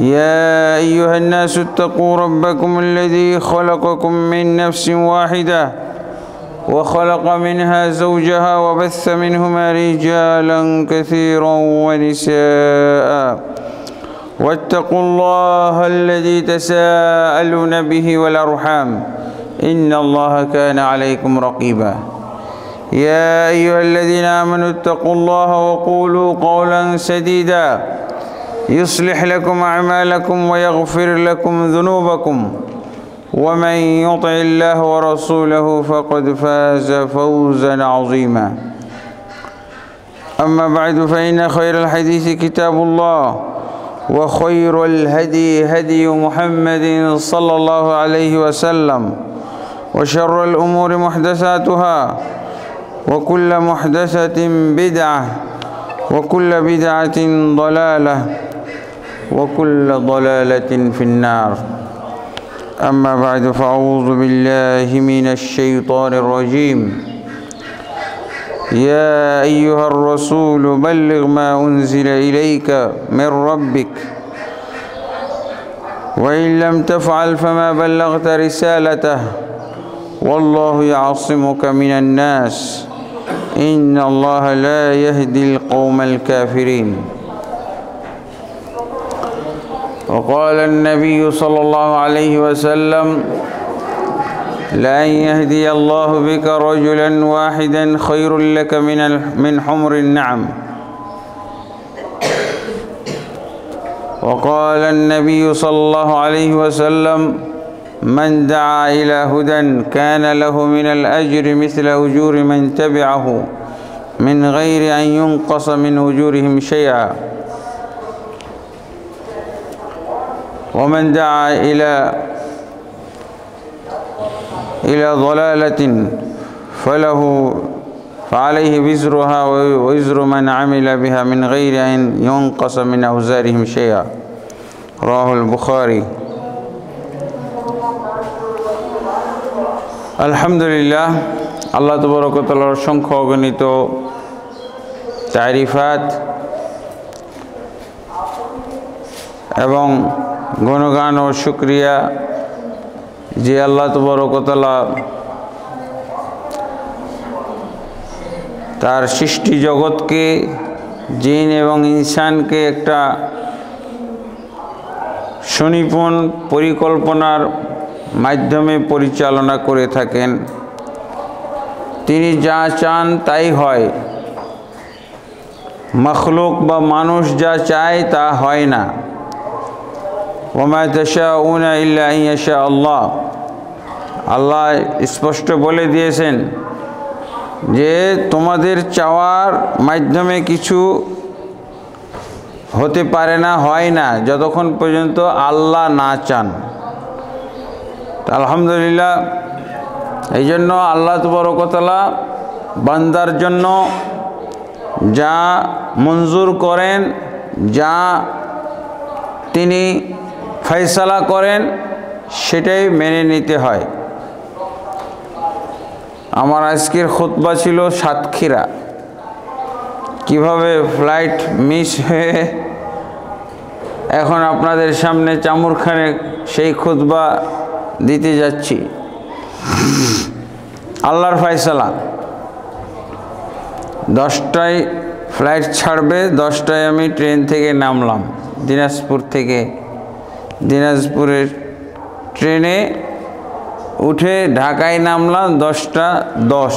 يا أيها الناس اتقوا ربكم الذي خلقكم من نفس واحدة وخلق منها زوجها وبث منهما رجالا كثيرا ونساء واتقوا الله الذي تساءلون به والأرحام إن الله كان عليكم رقيبا يا أيها الذين آمنوا اتقوا الله وقولوا قولا سديدا يصلح لكم أعمالكم ويغفر لكم ذنوبكم ومن يطع الله ورسوله فقد فاز فوزا عظيما أما بعد فإن خير الحديث كتاب الله وخير الهدي هدي محمد صلى الله عليه وسلم وشر الأمور محدثاتها وكل محدثة بدعة وكل بدعة ضلالة وكل ضلالة في النار أما بعد فأعوذ بالله من الشيطان الرجيم يا أيها الرسول بلغ ما أنزل إليك من ربك وإن لم تفعل فما بلغت رسالته والله يعصمك من الناس إن الله لا يهدي القوم الكافرين وقال النبي صلى الله عليه وسلم لأن يهدي الله بك رجلا واحدا خير لك من حمر النعم وقال النبي صلى الله عليه وسلم من دعا إلى هدى كان له من الأجر مثل أجور من تبعه من غير أن ينقص من أجورهم شيئا ومن دعا إلى ضلالة فعليه وزرها ووزر من عمل بها من غير أن ينقص من أوزارهم شيئا رواه البخاري আলহামদুলিল্লাহ আল্লাহ তাবারক ওয়া তাআলার অসংখ্য অগণিত তারিফাত এবং গুণগান ও শুকরিয়া যে আল্লাহ তাবারক ওয়া তাআলা তার সৃষ্টি জগৎকে জিন এবং ইনসানকে একটা সুনিপুণ পরিকল্পনার মাধ্যমে পরিচালনা করে থাকেন তিনি যা চান তাই হয় মখলুক বা মানুষ যা চায় তা হয় না ওমা তাশাউনা ইল্লা আন ইয়াশা আল্লাহ আল্লাহ স্পষ্ট বলে দিয়েছেন যে তোমাদের চাওয়ার মাধ্যমে কিছু হতে পারে না হয় না যতক্ষণ পর্যন্ত আল্লাহ না চান আলহামদুলিল্লাহ এই জন্য আল্লাহ তাবারক ওয়া তাআলা বান্দার জন্য যা মঞ্জুর করেন যা তিনি ফয়সালা করেন সেটাই মেনে নিতে হয় আমার আজকের খুতবা ছিল সাতক্ষীরা কিভাবে ফ্লাইট মিস হয়ে এখন আপনাদের সামনে চামুরখানে সেই খুতবা দিতে যাচ্ছি আল্লাহর ফয়সালা 10টায় ফ্লাইট ছাড়বে 10টায় আমি ট্রেন থেকে নামলাম দিনাজপুর থেকে দিনাজপুরের ট্রেনে উঠে ঢাকায় নামলাম 10টা 10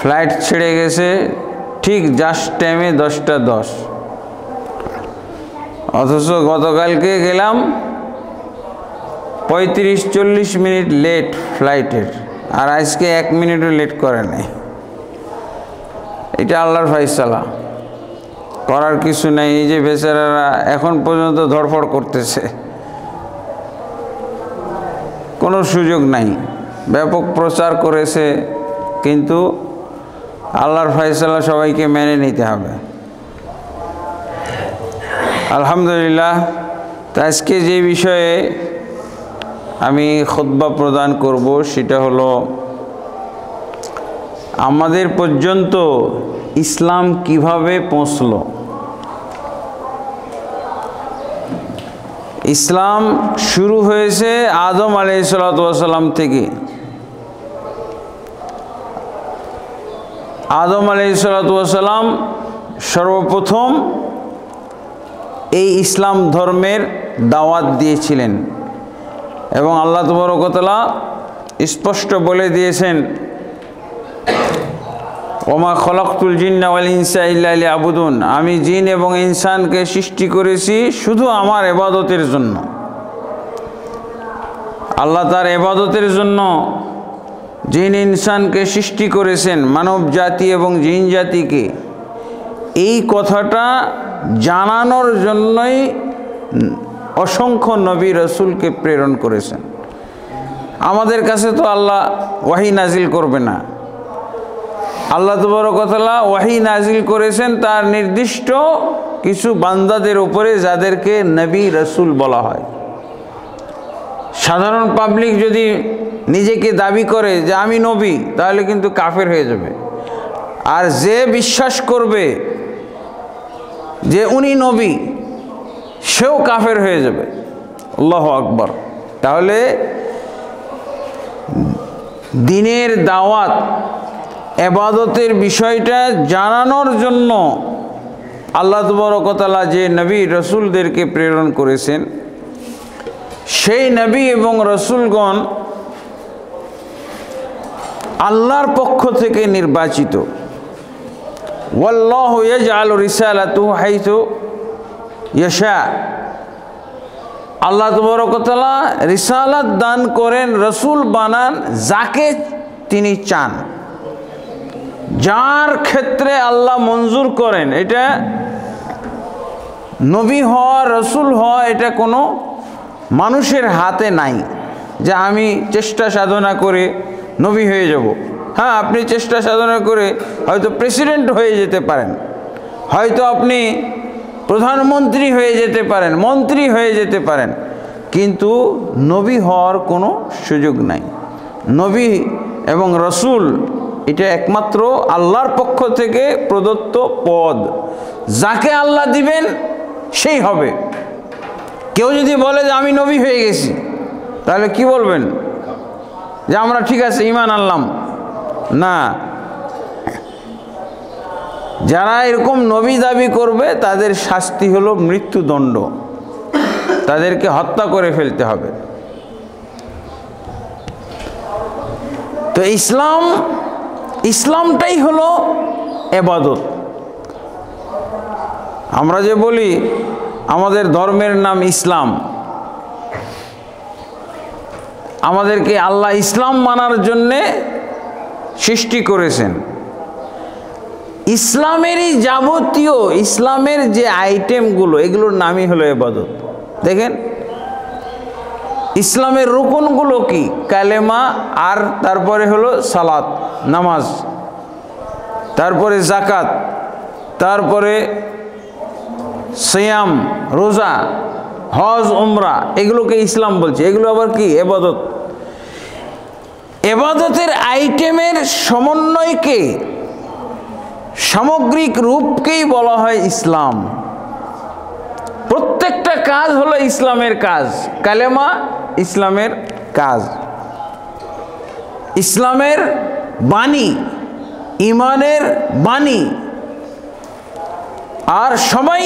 ফ্লাইট ছেড়ে গেছে ঠিক জাস্ট টাইমে 10টা 10 অথচ গতকালকে গেলাম 35-40 মিনিট লেট ফ্লাইটের আর আজকে 1 মিনিটও লেট করে নাই এটা আল্লাহর ফয়সালা করার কিছু নাই এই যে বেচারারা এখন পর্যন্ত ধড়ফড় করতেছে কোনো সুযোগ নাই ব্যাপক প্রচার করেছে কিন্তু আল্লাহর ফয়সালা সবাইকে মেনে নিতে হবে আলহামদুলিল্লাহ আজকে যে বিষয়ে আমি খুতবা প্রদান করব সেটা হলো আমাদের পর্যন্ত ইসলাম কিভাবে পৌঁছলো ইসলাম শুরু হয়েছে আদম আলাইহিসসালাম থেকে। আদম আলাইহিসসালাম সর্বপ্রথম এই ইসলাম ধর্মের দাওয়াত দিয়েছিলেন এবং আল্লাহ তাবারক ওয়া তাআলা স্পষ্ট বলে দিয়েছেন, ওমা খলাকতুল জিন্না ওয়াল ইনসা ইল্লা লিয়াবুদুন, আমি জিন এবং ইনসানকে সৃষ্টি করেছি শুধু আমার ইবাদতের জন্য। আল্লাহ তার ইবাদতের জন্য জিন ইনসানকে সৃষ্টি করেছেন, মানব জাতি এবং জিন জাতিকে। এই কথাটা জানানোর জন্যই অসংখ্য নবী রাসূলকে প্রেরণ করেছেন। আমাদের কাছে তো আল্লাহ ওয়াহি নাজিল করবে না, আল্লাহ তাবারক ওয়া তাআলা ওয়াহি নাজিল করেছেন তার নির্দিষ্ট কিছু বান্দাদের উপরে, যাদেরকে নবী রাসূল বলা হয়। সাধারণ পাবলিক যদি নিজেকে দাবি করে যে আমি নবী, তাহলে কিন্তু কাফের হয়ে যাবে। আর যে বিশ্বাস করবে যে উনি নবী, সেও কাফের হয়ে যাবে। আল্লাহু আকবার। তাহলে দ্বীনের দাওয়াত, ইবাদতের বিষয়টা জানানোর জন্য আল্লাহ তাবারক ওয়া তাআলা যে নবী রাসূলদেরকে প্রেরণ করেছেন, সেই নবী এবং রাসূলগণ আল্লাহর পক্ষ থেকে নির্বাচিত। ওয়াল্লাহু ইয়াজআলু রিসালাতাহু হাইসু ইয়াশা, আল্লাহ তাবারক ওয়া তাআলা রিসালাত দান করেন, রাসূল বানান যাকে তিনি চান, যার ক্ষেত্রে আল্লাহ মঞ্জুর করেন। এটা নবী হওয়া, রাসূল হওয়া, এটা কোনো মানুষের হাতে নাই যে আমি চেষ্টা সাধনা করে নবী হয়ে যাব। হ্যাঁ, আপনি চেষ্টা সাধনা করে হয়তো প্রেসিডেন্ট হয়ে যেতে পারেন, হয়তো আপনি প্রধানমন্ত্রী হয়ে যেতে পারেন, মন্ত্রী হয়ে যেতে পারেন, কিন্তু নবী হওয়ার কোনো সুযোগ নাই। নবী এবং রাসূল এটা একমাত্র আল্লাহর পক্ষ থেকে প্রদত্ত পদ, যাকে আল্লাহ দিবেন সেই হবে। কেউ যদি বলে যে আমি নবী হয়ে গেছি, তাহলে কি বলবেন? যে আমরা ঠিক আছে ঈমান আনলাম? না, যারা এরকম নবী দাবি করবে তাদের শাস্তি হলো মৃত্যুদণ্ড, তাদেরকে হত্যা করে ফেলতে হবে। তো ইসলামটাই হলো ইবাদত। আমরা যে বলি আমাদের ধর্মের নাম ইসলাম, আমাদেরকে আল্লাহ ইসলাম মানার জন্যে সৃষ্টি করেছেন। ইসলামেরই যাবতীয়, ইসলামের যে আইটেমগুলো, এগুলোর নামই হলো ইবাদত। দেখেন ইসলামের রুকনগুলো কি? কালেমা, আর তারপরে হলো সালাত, নামাজ, তারপরে যাকাত, তারপরে সিয়াম, রোজা, হজ, উমরা, এগুলোকে ইসলাম বলছে। এগুলো আবার কি? ইবাদত। ইবাদতের আইটেমের সমন্বয়কে, সামগ্রিক রূপকেই বলা হয় ইসলাম। প্রত্যেকটা কাজ হলো ইসলামের কাজ। কালেমা ইসলামের কাজ, ইসলামের বাণী, ঈমানের বাণী। আর সবাই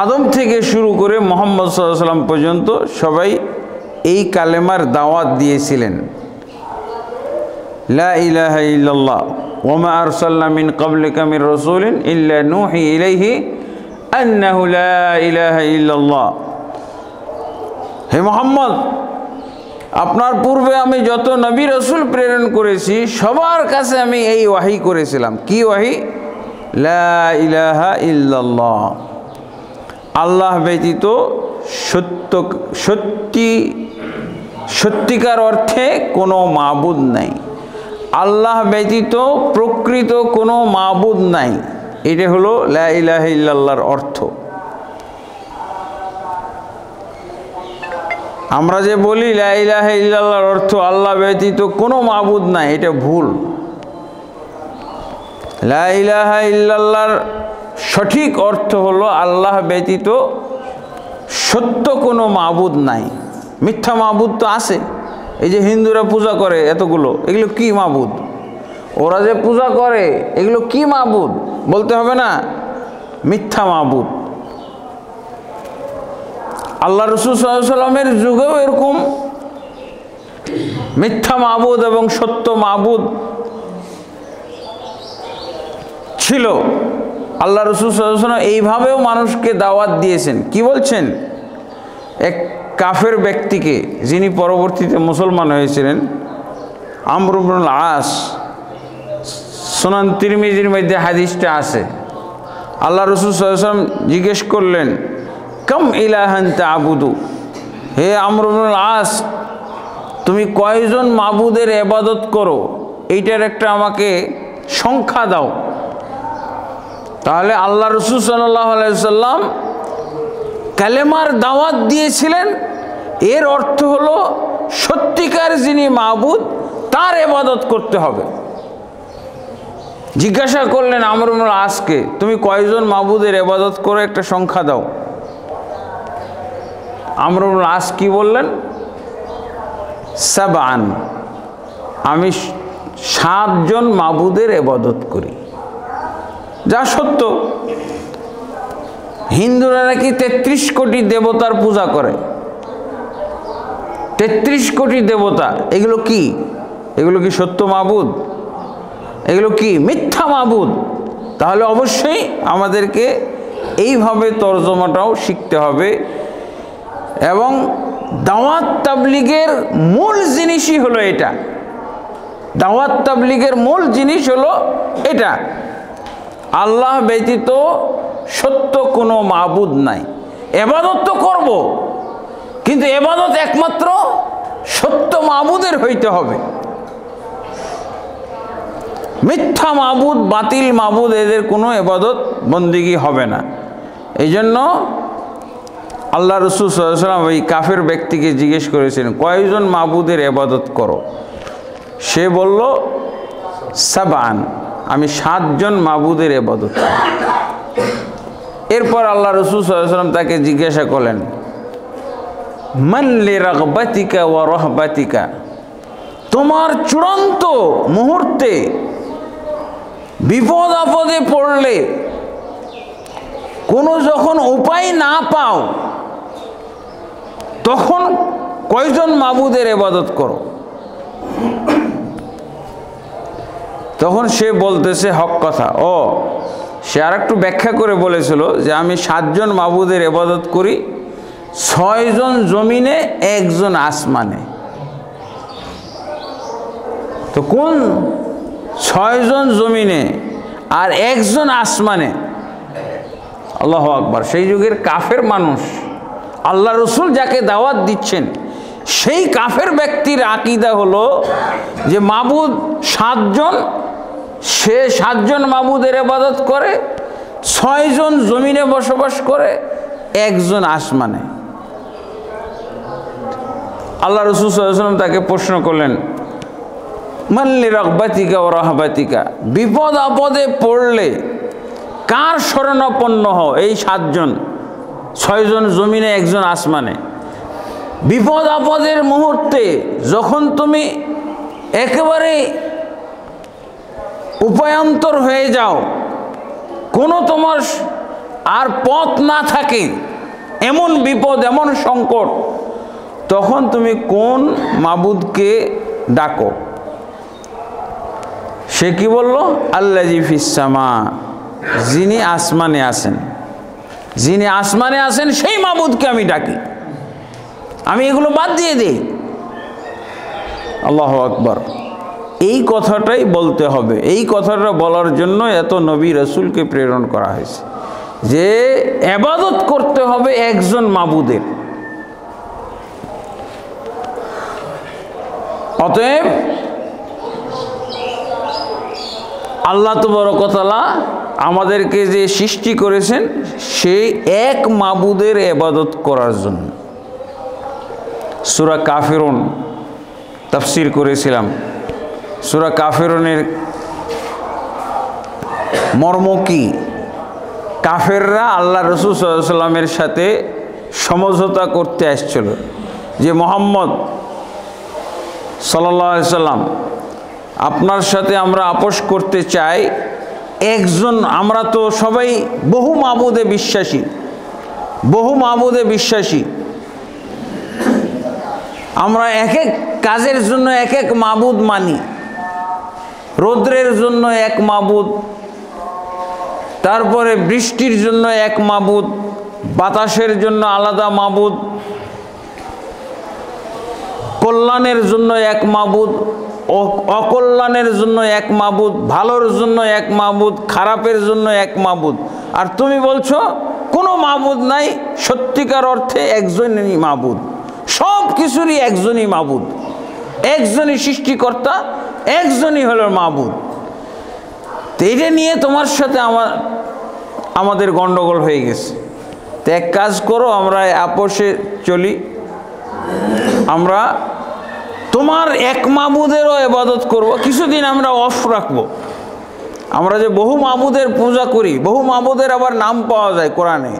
আদম থেকে শুরু করে মুহাম্মদ সাল্লাল্লাহু আলাইহি ওয়াসাল্লাম পর্যন্ত সবাই এই কালেমার দাওয়াত দিয়েছিলেন। লা ইলাহা ইল্লাল্লাহ ওয়া মা আরসালনা মিন ক্বাবলিকা মির রাসূলিন ইল্লা নূহি ইলাইহি আন্নাহু লা ইলাহা ইল্লাল্লাহ। হে মুহাম্মদ, আপনার পূর্বে আমি যত নবী রাসূল প্রেরণ করেছি, সবার কাছে আমি এই ওয়াহি করেছিলাম। কি ওয়াহি? লা ইলাহা ইল্লাল্লাহ, আল্লাহ ব্যতীত সত্যিকার অর্থে কোনো মাবুদ নাই, আল্লাহ ব্যতীত প্রকৃত কোনো মাবুদ নাই। এটা হলো লা ইলাহা ইল্লাল্লাহর অর্থ। আমরা যে বলি লা ইলাহা ইল্লাল্লাহর অর্থ আল্লাহ ব্যতীত কোনো মাবুদ নাই, এটা ভুল। লা ইলাহা ইল্লাল্লাহর সঠিক অর্থ হলো আল্লাহ ব্যতীত সত্য কোনো মাবুদ নাই। মিথ্যা মাবুদ তো আছে, এই যে হিন্দুরা পূজা করে এতগুলো, এগুলো কি মাবুদ? ওরা যে পূজা করে এগুলো কি মাবুদ বলতে হবে না, মিথ্যা মাবুদ। আল্লাহ রাসূল সাল্লাল্লাহু আলাইহি ওয়াসাল্লামের যুগেও এরকম মিথ্যা মাবুদ এবং সত্য মাবুদ ছিল। আল্লাহ রাসূল সাল্লাল্লাহু আলাইহি ওয়াসাল্লাম এইভাবেও মানুষকে দাওয়াত দিয়েছেন। কি বলছেন? এক কাফের ব্যক্তিকে, যিনি পরবর্তীতে মুসলমান হয়েছিলেন, আমর ইবনুল আস, সুনান তিরমিজির মধ্যে হাদিসটা আছে। আল্লাহ রাসূল সাল্লাল্লাহু আলাইহি ওয়াসাল্লাম জিজ্ঞেস করলেন, কাম ইলাহান তা'বুদু, হে আমর ইবনুল আস, তুমি কয়জন মাবুদের ইবাদত করো, এইটার একটা আমাকে সংখ্যা দাও। তাহলে আল্লাহ রাসূল সাল্লাল্লাহু আলাইহি ওয়াসাল্লাম কালেমার দাওয়াত দিয়েছিলেন, এর অর্থ হলো সত্যিকার যিনি মাবুদ তার ইবাদত করতে হবে। জিজ্ঞাসা করলেন আমর ইবনুল আসকে, তুমি কয়জন মাবুদের ইবাদত করো, একটা সংখ্যা দাও। আমর ইবনুল আস কি বললেন? সাবআন, আমি 7 জন মাবুদের ইবাদত করি। যা সত্য। হিন্দুরা নাকি 33 কোটি দেবতার পূজা করে। 33 কোটি দেবতা, এগুলো কি? এগুলো কি সত্য মাবুদ? এগুলো কি মিথ্যা মাবুদ? তাহলে অবশ্যই আমাদেরকে এইভাবে তরজমাটাও শিখতে হবে। এবং দাওয়াত তাবলীগের মূল জিনিসই হলো এটা। দাওয়াত তাবলীগের মূল জিনিস হলো এটা, আল্লাহ ব্যতীত সত্য কোনো মাবুদ নাই। ইবাদত তো করব, কিন্তু ইবাদত একমাত্র সত্য মাবুদের হইতে হবে। মিথ্যা মাবুদ, বাতিল মাবুদ, এদের কোনো ইবাদত বন্দেগী হবে না। এই জন্য আল্লাহ রাসূল সাল্লাল্লাহু আলাইহি ওয়াসাল্লাম ওই কাফের ব্যক্তিকে জিজ্ঞেস করেছেন, কয়জন মাবুদের ইবাদত করো? সে বলল, সাবআন, আমি 7 জন মাবুদের ইবাদত করি। এরপর আল্লাহ রাসূল সাল্লাল্লাহু আলাইহি ওয়াসাল্লাম তাকে জিজ্ঞাসা করলেন, মান লিরাগবাতিকা ওয়া রাহবাতিকা, তোমার চূড়ান্ত মুহূর্তে বিপদ আপদে পড়লে, কোনো যখন উপায় না পাও, তখন কয়জন মাবুদের ইবাদত করো? তখন সে বলতেছে হক কথা। ও, সে আর একটু ব্যাখ্যা করে বলেছিল যে আমি 7 জন মাবুদের ইবাদত করি, 6 জন জমিনে, 1 জন আসমানে। তো কোন 6 জন জমিনে আর 1 জন আসমানে? আল্লাহু আকবার। সেই যুগের কাফের মানুষ, আল্লাহ রাসূল যাকে দাওয়াত দিচ্ছেন, সেই কাফের ব্যক্তির আকীদা হলো যে মাবুদ 7 জন, সে 7 জন মাবুদের ইবাদত করে, 6 জন জমিনে বসবাস করে, 1 জন আসমানে। আল্লাহ রাসূল সাল্লাল্লাহু আলাইহি ওয়াসাল্লাম তাকে প্রশ্ন করলেন, মান লিরাগবাতিকা ওয়া রাহবাতিকা, বিপদ আপদে পড়লে কার শরণাপন্ন হও? এই 7 জন, 6 জন জমিনে, 1 জন আসমানে। বিপদ আপদের মুহূর্তে যখন তুমি একেবারে উপায়ান্তর হয়ে যাও, কোনো তোমার আর পথ না থাকে, এমন বিপদ, এমন সংকট, তখন তুমি কোন মাবুদকে ডাকো? সে কি বলল? আল্লাযী ফিস সামা, যিনি আসমানে আছেন। যিনি আসমানে আছেন সেই মাবুদকে আমি ডাকি, আমি এগুলো বাদ দিয়ে দিই। আল্লাহু আকবার। এই কথাটাই বলতে হবে। এই কথাটা বলার জন্য এত নবী রাসূলকে প্রেরণ করা হয়েছে, যে ইবাদত করতে হবে একজন মাবুদের। অতএব আল্লাহ তাবারক ওয়া তাআলা আমাদেরকে যে সৃষ্টি করেছেন, সেই এক মাবুদের ইবাদত করার জন্য। সূরা কাফিরুন তাফসীর করেছিলাম। সূরা কাফিরুনের মর্ম কি? কাফেররা আল্লাহ রসুল সাল্লাল্লাহু আলাইহি ওয়াসাল্লামের সাথে সমঝোতা করতে আসছিল যে মুহাম্মদ সাল্লাল্লাহু আলাইহি ওয়াসাল্লাম, আপনার সাথে আমরা আপোষ করতে চাই। একজন, আমরা তো সবাই বহু মাবুদে বিশ্বাসী, বহু মাবুদে বিশ্বাসী। আমরা এক এক কাজের জন্য এক এক মাবুদ মানি। রৌদ্রের জন্য এক মাবুদ, তারপরে বৃষ্টির জন্য এক মাবুদ, বাতাসের জন্য আলাদা মাবুদ, কল্যাণের জন্য এক মাবুদ, অকল্যাণের জন্য এক মাবুদ, ভালোর জন্য এক মাবুদ, খারাপের জন্য এক মাবুদ। আর তুমি বলছো কোনো মাবুদ নাই, সত্যিকার অর্থে একজনই মাবুদ, সব কিছুরই একজনই মাবুদ, একজনই সৃষ্টিকর্তা, একজনই হলো মাবুদ। তো এটা নিয়ে তোমার সাথে আমাদের গন্ডগোল হয়ে গেছে। তো এক কাজ করো, আমরা আপোষে চলি, আমরা তোমার এক মাবুদেরও ইবাদত করব, কিছুদিন আমরা অফ রাখবো। আমরা যে বহু মাবুদের পূজা করি, বহু মাবুদের আবার নাম পাওয়া যায় কোরআনে,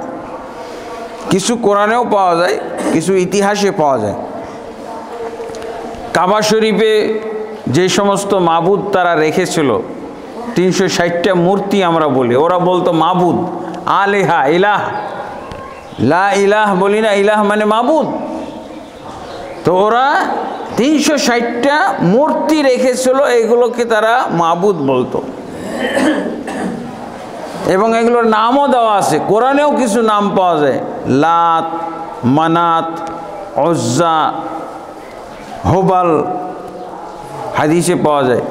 কিছু কোরআনেও পাওয়া যায়, কিছু ইতিহাসে পাওয়া যায়। কাবা শরীফে যে সমস্ত মাবুদ তারা রেখেছিল, 360টা মূর্তি আমরা বলি, ওরা বলতো মাবুদ, আলেহা, ইলাহ, লা ইলাহ বলি না, ইলাহ মানে মাবুদ। তো ওরা 360টা মূর্তি রেখেছিল, এগুলোকে তারা মাবুদ বলতো, এবং এগুলোর নামও দেওয়া আছে, কোরআনেও কিছু নাম পাওয়া যায়, লাত, মানাত, উজ্জা, হুবাল, হাদিসে পাওয়া যায়।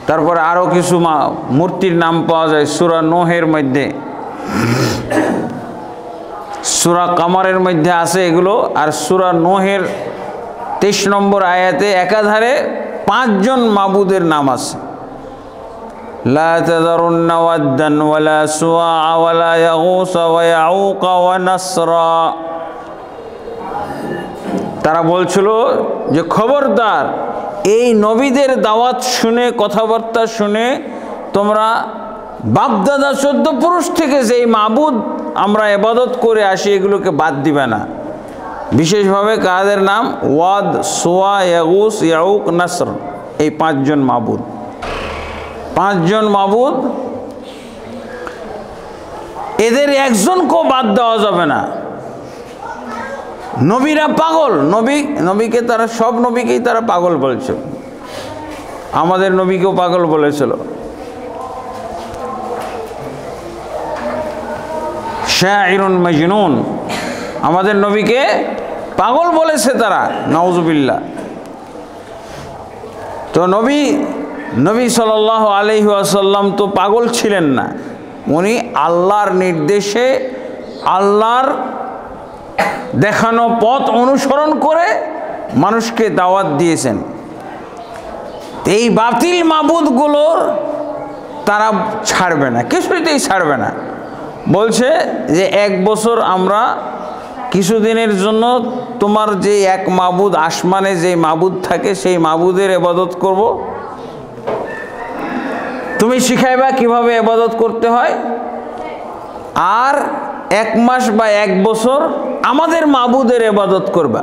তারপরে আরও কিছু মূর্তির নাম পাওয়া যায় সূরা নূহের মধ্যে, সূরা কামারের মধ্যে আছে এগুলো। আর সূরা নূহের 23 নম্বর আয়াতে একাধারে 5 জন মাবুদের নাম আছে, লা তাযারুন্না ওয়াদ্দান ওয়ালা সুওয়া ওয়ালা ইয়াগুস ওয়া ইয়াউক ওয়া নাসরা। তারা বলছিল যে খবরদার, এই নবীদের দাওয়াত শুনে, কথাবার্তা শুনে তোমরা বাপদাদা 14 পুরুষ থেকে যেই মাবুদ আমরা ইবাদত করে আসি এগুলোকে বাদ দিবে না। বিশেষভাবে কাদের নাম? ওয়াদ, সুয়া, ইয়াগুস, ইয়াউক, নাসর, এই 5 জন মাবুদ। 5 জন মাবুদ, এদের একজনকেও বাদ দেওয়া যাবে না। নবীরা পাগল, নবীকে তারা, সব নবীকেই তারা পাগল বলেছিল, আমাদের নবীকেও পাগল বলেছিল। শাইরুন মাজনুন, আমাদের নবীকে পাগল বলেছে তারা, নাউজুবিল্লাহ। তো নবী সাল্লাল্লাহু আলাইহি ওয়াসাল্লাম তো পাগল ছিলেন না, উনি আল্লাহর নির্দেশে, আল্লাহর দেখানো পথ অনুসরণ করে মানুষকে দাওয়াত দিয়েছেন। এই বাতিল মাবুদগুলোর তারা ছাড়বে না, কিছুতেই ছাড়বে না। বলছে যে 1 বছর আমরা কিছুদিনের জন্য তোমার যে এক মাবুদ, আসমানে যে মাবুদ থাকে সেই মাবুদের ইবাদত করব, তুমি শিখাইবা কিভাবে ইবাদত করতে হয়। আর 1 মাস বা 1 বছর আমাদের মাবুদের ইবাদত করবা,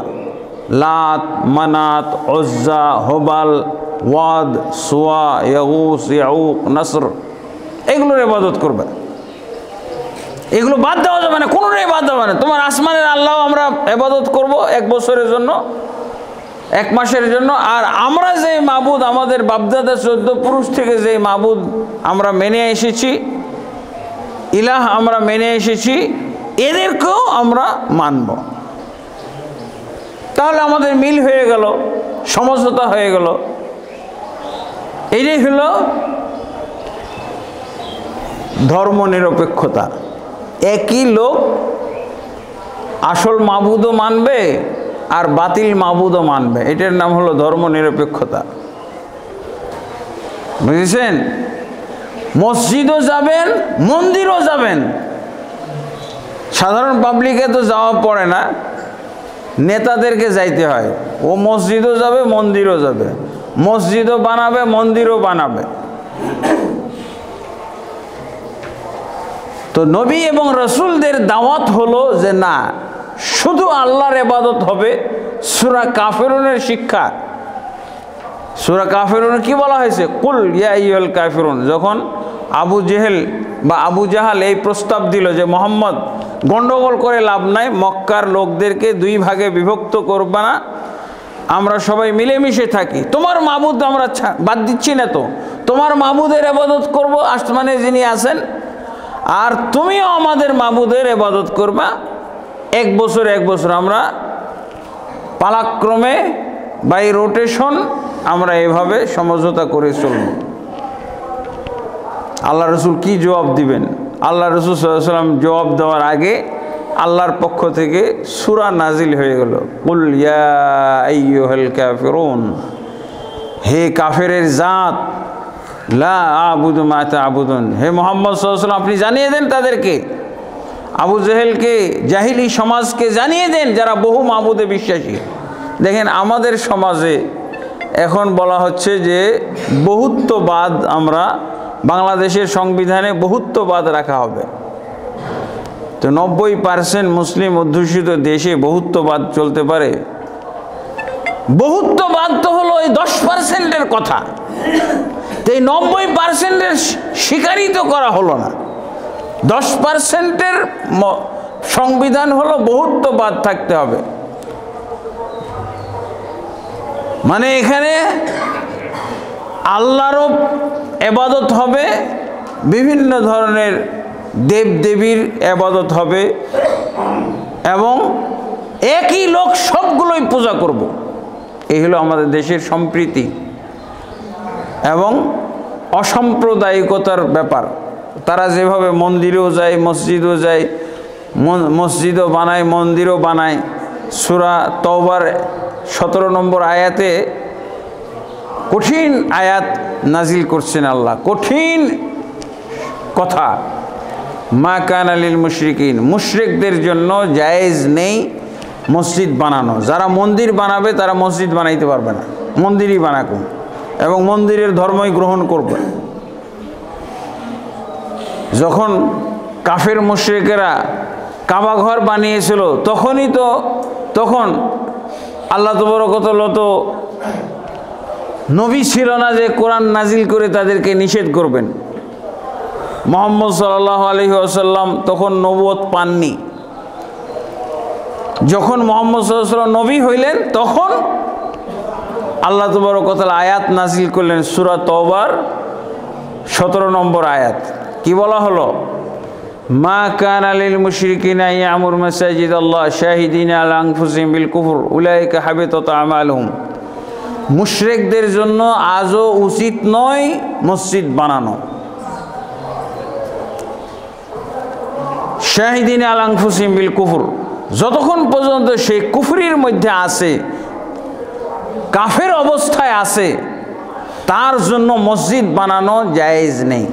লাত, মানাত, উজ্জা, হুবাল, ওয়াদ, সুয়া, ইয়াগুস, ইয়াউক, নাসর, এগুলোর ইবাদত করবা। এগুলো বাদ দেওয়া যাবে না, কোনোটাই বাদ দেওয়া না। তোমার আসমানের আল্লাহ আমরা ইবাদত করব 1 বছরের জন্য, 1 মাসের জন্য। আর আমরা যে মাবুদ, আমাদের বাপদাদা 14 পুরুষ থেকে যে মাবুদ আমরা মেনে এসেছি, ইলাহ আমরা মেনে এসেছি, এদেরকেও আমরা মানব। তাহলে আমাদের মিল হয়ে গেল, সমঝোতা হয়ে গেল। এটাই হলো ধর্মনিরপেক্ষতা। একই লোক আসল মাবুদও মানবে আর বাতিল মাবুদও মানবে, এটার নাম হলো ধর্মনিরপেক্ষতা। বুঝেছেন? মসজিদও যাবেন, মন্দিরও যাবেন। সাধারণ পাবলিকে তো যাওয়া পড়ে না, নেতাদেরকে যাইতে হয়। ও মসজিদও যাবে, মন্দিরও যাবে, মসজিদও বানাবে, মন্দিরও বানাবে। তো নবী এবং রসুলদের দাওয়াত হলো যে না, শুধু আল্লাহর ইবাদত হবে। সূরা কাফিরুনের শিক্ষা, সূরা কাফিরুন কি বলা হয়েছে? কুল ইয়া আইয়ুহাল কাফিরুন। যখন আবু জেহেল বা আবু জাহাল এই প্রস্তাব দিল যে মোহাম্মদ, গণ্ডগোল করে লাভ নাই, মক্কার লোকদেরকে দুই ভাগে বিভক্ত করবা না, আমরা সবাই মিলেমিশে থাকি, তোমার মাবুদ আমরা বাদ দিচ্ছি না, তো তোমার মাবুদের ইবাদত করব আসমানে যিনি আছেন, আর তুমিও আমাদের মাবুদের ইবাদত করবা। এক বছর আমরা পালাক্রমে বাই রোটেশন আমরা এভাবে সমঝোতা করে চলব। আল্লাহ রসুল কি জবাব দিবেন? আল্লাহ রসুল সাল্লাল্লাহু আলাইহি ওয়াসাল্লাম জবাব দেওয়ার আগে আল্লাহর পক্ষ থেকে সূরা নাজিল হয়ে গেল, কুল ইয়া আইয়ুহাল কাফিরুন, হে কাফেরের জাত, লা আবুদু মা তা'বুদুন, হে মুহাম্মদ সাল্লাল্লাহু আলাইহি ওয়াসাল্লাম আপনি জানিয়ে দেন তাদেরকে, আবু জেহেলকে, জাহিলি সমাজকে জানিয়ে দেন যারা বহু মাবুদে বিশ্বাসী। দেখেন আমাদের সমাজে এখন বলা হচ্ছে যে বহুত্ববাদ, আমরা বাংলাদেশের সংবিধানে বহুত্ববাদ রাখা হবে। তো 90% মুসলিম অধ্যুষিত দেশে বহুত্ববাদ চলতে পারে? বহুত্ববাদ তো হলো ওই 10%-এর কথা, তো এই 90%-এর স্বীকারই তো করা হলো না। 10%-এর সংবিধান হলো বহুত্ববাদ থাকতে হবে, মানে এখানে আল্লাহরও ইবাদত হবে, বিভিন্ন ধরনের দেবদেবীর ইবাদত হবে, এবং একই লোক সবগুলোই পূজা করব। এই হলো আমাদের দেশের সম্প্রীতি এবং অসাম্প্রদায়িকতার ব্যাপার। তারা যেভাবে মন্দিরেও যায়, মসজিদও যায়, মসজিদও বানায়, মন্দিরও বানায়। সূরা তওবার 17 নম্বর আয়াতে কঠিন আয়াত নাজিল করছেন আল্লাহ, কঠিন কথা, মা কানা লিল মুশরিকিন, মুশরিকদের জন্য জায়েজ নেই মসজিদ বানানো। যারা মন্দির বানাবে তারা মসজিদ বানাইতে পারবে না, মন্দিরই বানাকো এবং মন্দিরের ধর্মই গ্রহণ করবে। যখন কাফের মুশরিকেরা কাবা ঘর বানিয়েছিল তখন আল্লাহ তাবারক ওয়া তাআলা তো নবী ছিল না যে কোরআন নাজিল করে তাদেরকে নিষেধ করবেন। মুহাম্মদ সাল্লাল্লাহু আলাইহি ওয়াসাল্লাম তখন নবুয়ত পাননি। যখন মুহাম্মদ সাল্লাল্লাহু আলাইহি ওয়াসাল্লাম নবী হইলেন তখন আল্লাহ তাবারক ওয়া তাআলা আয়াত নাজিল করলেন, সূরা তওবার 17 নম্বর আয়াত। কি বলা হলো? মা কানা লিল মুশরিকিনা ইয়ামুর মাসাজিদাল্লাহ শাহিদিনা আলা আনফুসিহিম বিল কুফর উলাইকা হাবিতাত আমালুহুম। মুশরিকদের জন্য আজও উচিত নয় মসজিদ বানানো। শাহিদিনা আলা আনফুসিহিম বিল কুফর, যতক্ষণ পর্যন্ত সেই কুফরির মধ্যে আছে, কাফের অবস্থায় আছে, তার জন্য মসজিদ বানানো জায়েজ নেই।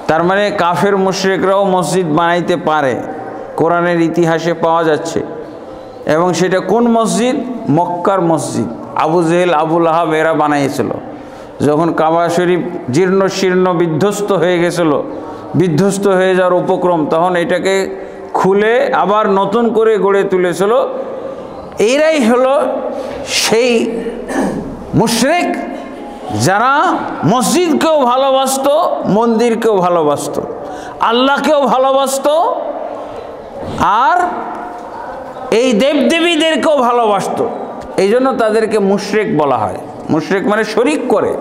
তার মানে কাফের মুশরিকরাও মসজিদ বানাইতে পারে, কোরআনের ইতিহাসে পাওয়া যাচ্ছে। এবং সেটা কোন মসজিদ? মক্কার মসজিদ। আবু জেহেল, আবু লাহাব এরা বানাইছিল। যখন কাবা শরীফ জীর্ণ শীর্ণ বিধ্বস্ত হয়ে গেছিল, বিধ্বস্ত হয়ে যাওয়ার উপক্রম, তখন এটাকে খুলে আবার নতুন করে গড়ে তুলেছিল। এরাই হলো সেই মুশরিক যারা মসজিদকেও ভালোবাসত, মন্দিরকেও ভালোবাসত, আল্লাহকেও ভালোবাসত, আর এই দেবদেবীদেরকেও ভালোবাসত। এই জন্য তাদেরকে মুশরিক বলা হয়। মুশরিক মানে শরিক করে,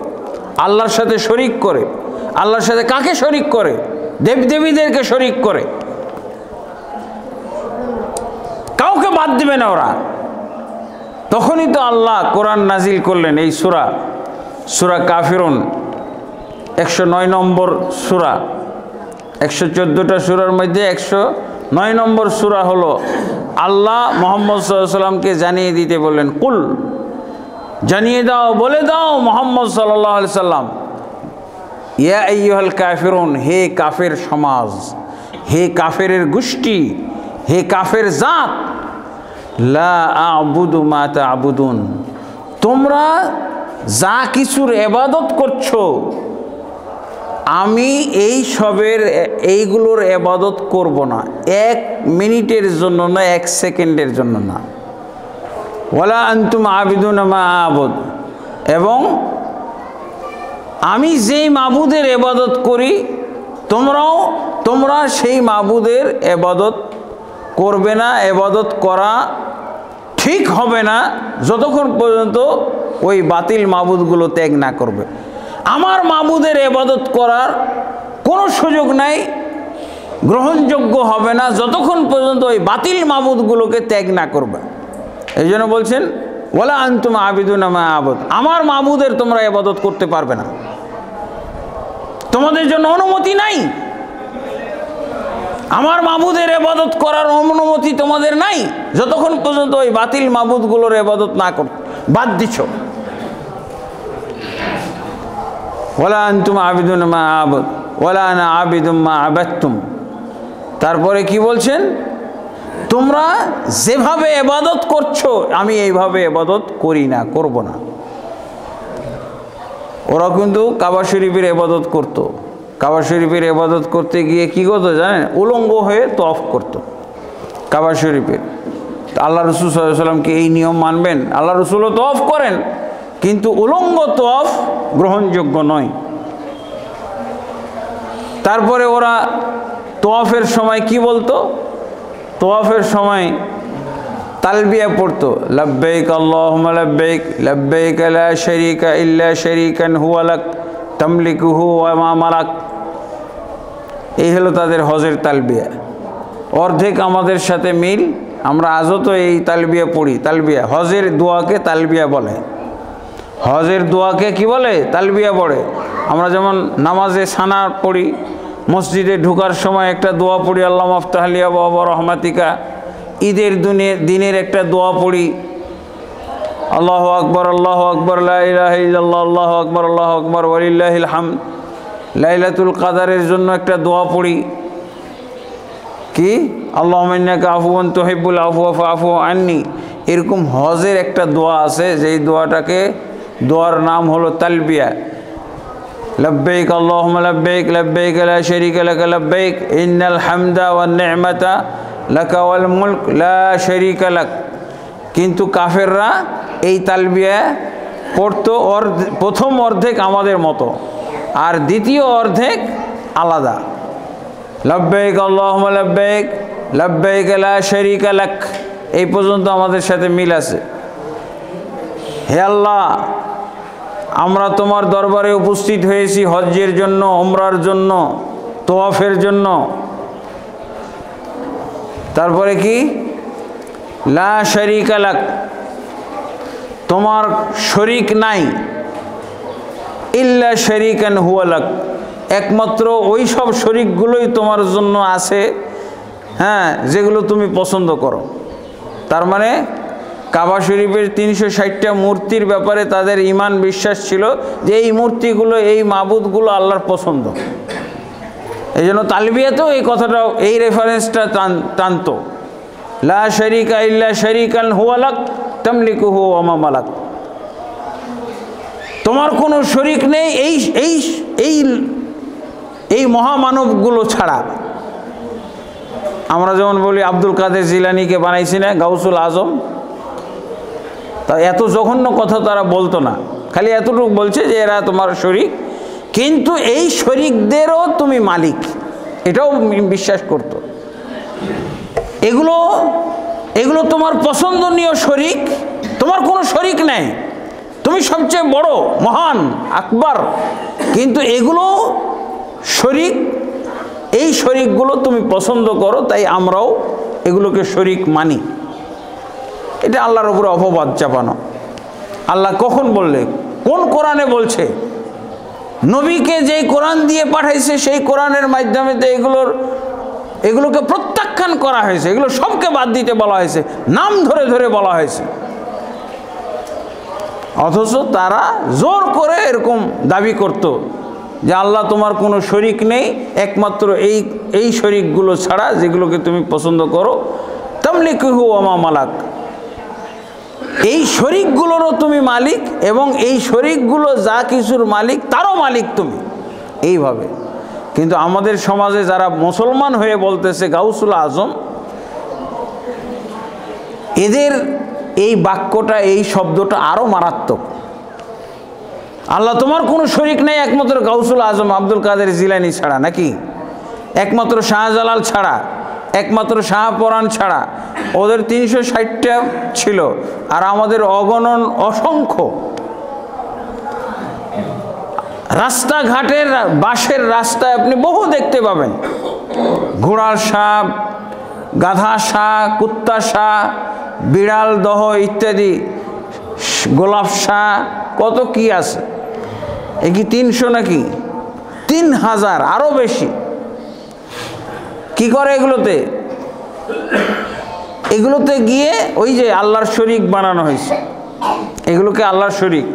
আল্লাহর সাথে শরিক করে। আল্লাহর সাথে কাকে শরিক করে? দেবদেবীদেরকে শরিক করে। কাউকে বাদ দিবে না ওরা। তখনই তো আল্লাহ কোরআন নাজিল করলেন এই সূরা কাফিরুন 109 নম্বর সূরা। 114টা সূরার মধ্যে 109 নম্বর সূরা হলো আল্লাহ মুহাম্মদ সাল্লাল্লাহু আলাইহি সাল্লামকে জানিয়ে দিতে বললেন, কুল, জানিয়ে দাও, বলে দাও মুহাম্মদ সাল্লাল্লাহু আলাইহি সাল্লাম, ইয়া আইয়ুহাল কাফিরুন, হে কাফের সমাজ, হে কাফেরের গোষ্ঠী, হে কাফের জাত, লা আ'বুদু মা তা'বুদুন, তোমরা যা কিছুর ইবাদত করছো আমি এই সবের এইগুলোর ইবাদত করব না, 1 মিনিটের জন্য না, 1 সেকেন্ডের জন্য না। ওয়ালা আনতুম আবিদুনা মা আবুদ, এবং আমি যেই মাবুদের ইবাদত করি তোমরা সেই মাবুদের ইবাদত করবে না। ইবাদত করা ঠিক হবে না যতক্ষণ পর্যন্ত ওই বাতিল মাবুদগুলো ত্যাগ না করবে। আমার মাবুদের ইবাদত করার কোনো সুযোগ নাই, গ্রহণযোগ্য হবে না যতক্ষণ পর্যন্ত ওই বাতিল মাবুদগুলোকে ত্যাগ না করবে। এই জন্য বলছেন ওয়ালা আনতুম আবিদুনা মা আবুদ, আমার মাবুদের তোমরা ইবাদত করতে পারবে না, তোমাদের জন্য অনুমতি নাই। আমার মাবুদের ইবাদত করার অনুমতি তোমাদের নাই যতক্ষণ পর্যন্ত ওই বাতিল মাবুদগুলোর ইবাদত না কর, বাদ দিছ। ওয়ালা আনতুম আবিদুনা মা আবুদ ওয়ালা আনা আবিদুম মা আবাদতুম। তারপরে কি বলছেন? তোমরা যেভাবে ইবাদত করছো আমি এইভাবে ইবাদত করি না, করব না। ওরা কিন্তু কাবা শরীফের ইবাদত করত। কাবা শরীফের ইবাদত করতে গিয়ে কী করতো জানেন? উলঙ্গ হয়ে তওয়াফ করতো কাবা শরীফের। আল্লাহ রসুল সাল্লাল্লাহু আলাইহি ওয়াসাল্লাম কি এই নিয়ম মানবেন? আল্লাহ রসুলও তওয়াফ করেন, কিন্তু উলঙ্গ তওয়াফ গ্রহণযোগ্য নয়। তারপরে ওরা তওয়াফের সময় কি বলতো? তওয়াফের সময় তালবিয়া পড়তো, লাব্বাইক আল্লাহুম্মা লাব্বাইক, লাব্বাইক লা শারীকা ইল্লা শারীকান হুয়া লাক তামলিকুহু ওয়া মা মালাক। এই হলো তাদের হজের তালবিয়া। অর্ধেক আমাদের সাথে মিল, আমরা আজও তো এই তালবিয়া পড়ি। তালবিয়া, হজের দোয়াকে তালবিয়া বলে। হজের দোয়াকে কি বলে? তালবিয়া পড়ে। আমরা যেমন নামাজে সানা পড়ি, মসজিদে ঢোকার সময় একটা দোয়া পড়ি, আল্লাহ মাফতাহ লি আবওয়াব রহমাতিকা। ঈদের দিনের একটা দোয়া পড়ি, আল্লাহু আকবার লা ইলাহা ইল্লাল্লাহ, আল্লাহু আকবার ওয়ালিল্লাহিল হামদ। লাইলাতুল কাদারের জন্য একটা দোয়া পড়ি, কি? আল্লাহুম্মা ইন্নাকা আফুউন তুহিব্বুল আফওয়া ফাআফু আন্নি। এরকম হজের একটা দোয়া আছে, যেই দোয়ার নাম হলো তালবিয়া। লব্বাইক আল্লাহুম্মা লব্বাইক, লব্বাইক লা শারীকা লাক লব্বাইক, ইন্নাল হামদা ওয়ান নি'মাতা লাকা ওয়াল মুলক লা শারীকা লাক। কিন্তু কাফেররা এই তালবিয়া পড়তো, প্রথম অর্ধেক আমাদের মতো, আর দ্বিতীয় অর্ধেক আলাদা। লব্বাইক আল্লাহুম্মা লব্বাইক, লব্বাইক লা শারীকা লাক, এই পর্যন্ত আমাদের সাথে মিল আছে। হে আল্লাহ, আমরা তোমার দরবারে উপস্থিত হয়েছি হজ্জের জন্য, উমরার জন্য, তওয়াফের জন্য। তারপরে কি? লা শারীকা লাক, তোমার শরীক নাই। ইল্লা শারীকান হুয়া লাক, একমাত্র ওই সব শরীকগুলোই তোমার জন্য আছে, হ্যাঁ, যেগুলো তুমি পছন্দ করো। তার মানে কাবা শরীফের 360টা মূর্তির ব্যাপারে তাদের ঈমান বিশ্বাস ছিল যে এই মূর্তিগুলো, এই মাবুদগুলো আল্লাহর পছন্দ। এই জন্য তালবিয়াতেও এই কথাটাও, এই রেফারেন্সটা টানতো, লা শারীকা ইল্লা শারীকান হুয়া লাক তামলিকুহু ওয়া মা মালাক। তোমার কোনো শরীক নেই এই এই এই এই মহামানবগুলো ছাড়া। আমরা যেমন বলি আব্দুল কাদের জিলানীকে বানাইছি না গাউসুল আজম, তা এত জঘন্য কথা তারা বলতো না, খালি এতটুকু বলছে যে এরা তোমার শরীক, কিন্তু এই শরীকদেরও তুমি মালিক, এটাও বিশ্বাস করত। এগুলো তোমার পছন্দনীয় শরীক, তোমার কোনো শরীক নেই, তুমি সবচেয়ে বড়, মহান, আকবার, কিন্তু এগুলো শরীক, এই শরীকগুলো তুমি পছন্দ করো, তাই আমরাও এগুলোকে শরীক মানি। এটা আল্লাহর উপরে অপবাদ চাপানো। আল্লাহ কখন বললে? কোন কোরআনে বলছে? নবীকে যেই কোরআন দিয়ে পাঠাইছে সেই কোরআনের মাধ্যমে তো এগুলোকে প্রত্যাখ্যান করা হয়েছে, এগুলো সবকে বাদ দিতে বলা হয়েছে, নাম ধরে ধরে বলা হয়েছে। অথচ তারা জোর করে এরকম দাবি করত যে আল্লাহ তোমার কোনো শরীক নেই, একমাত্র এই শরীকগুলো ছাড়া যেগুলোকে তুমি পছন্দ করো, তামলিকুহু ওয়া মা মালাক, এই শরীকগুলোরও তুমি মালিক, এবং এই শরীকগুলো যা কিছুর মালিক তারও মালিক তুমি। এইভাবে। কিন্তু আমাদের সমাজে যারা মুসলমান হয়ে বলতেছে গাউসুল আজম, এদের এই বাক্যটা, এই শব্দটা আরও মারাত্মক। আল্লাহ তোমার কোনো শরীক নেই একমাত্র গাউসুল আজম আব্দুল কাদের জিলানী ছাড়া, নাকি একমাত্র শাহজালাল ছাড়া, একমাত্র শাহপরাণ ছাড়া। ওদের 360টা ছিল, আর আমাদের অগণন অসংখ্য। রাস্তাঘাটের বাঁশের রাস্তায় আপনি বহু দেখতে পাবেন, ঘোড়ার সাপ, গাধা শাহ, কুত্তা শাহ, বিড়াল দহ ইত্যাদি, গোলাপ শাহ, কত কি আছে। এ কি 300 নাকি 3000, আরও বেশি। কি করে এগুলোতে? এগুলোতে গিয়ে ওই যে আল্লাহর শরীক বানানো হয়েছে, এগুলোকে আল্লাহর শরীক।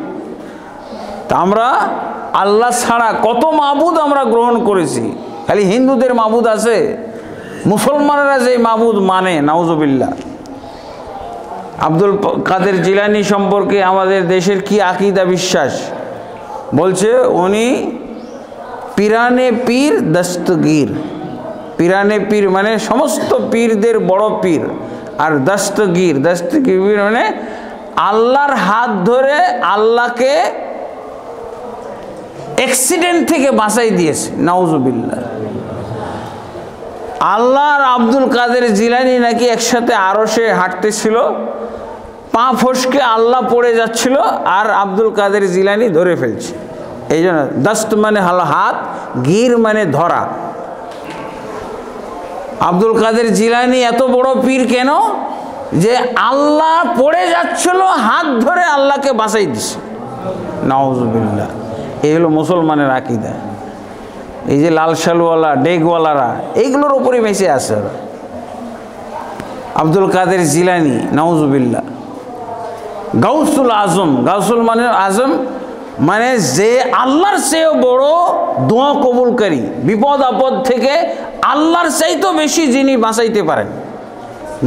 তা আমরা আল্লাহ ছাড়া কত মাবুদ আমরা গ্রহণ করেছি। খালি হিন্দুদের মাবুদ আছে, মুসলমানেরা যে মাবুদ মানে, নাউজুবিল্লাহ। আব্দুল কাদের জিলানী সম্পর্কে আমাদের দেশের কি আকীদা বিশ্বাস? বলছে উনি পিরানে পীর দস্তগীর। পিরানে পীর মানে সমস্ত পীরদের বড় পীর, আর দস্তগীর, দস্তগীর মানে আল্লাহর হাত ধরে আল্লাহকে অ্যাক্সিডেন্ট থেকে বাঁচাই দিয়েছে, নাউজুবিল্লাহ। আল্লাহ আর আব্দুল কাদের জিলানী নাকি একসাথে আরশে হাঁটতেছিল, পা ফসকে আল্লাহ পড়ে যাচ্ছিল, আর আব্দুল কাদের জিলানী ধরে ফেলছে। এই জন্য দস্ত মানে হলো হাত, গির মানে ধরা। আব্দুল কাদের জিলানী এত বড় পীর কেন? যে আল্লাহ পড়ে যাচ্ছিল, হাত ধরে আল্লাহকে বাঁচাই দিছে, নাউজুবিল্লাহ। এই হলো মুসলমানের আকীদা। এই যে লাল শালওয়ালা, ডেগওয়ালারা, এইগুলোর উপরে বেঁচে আছে ওরা। আব্দুল কাদের জিলানী, নাউজুবিল্লাহ। গাউসুল আজম, গাউসুল মানে আজম মানে যে আল্লাহর চেয়েও বড় দোয়া কবুলকারী, বিপদ আপদ থেকে আল্লাহর চাইতেও বেশি যিনি বাঁচাইতে পারেন,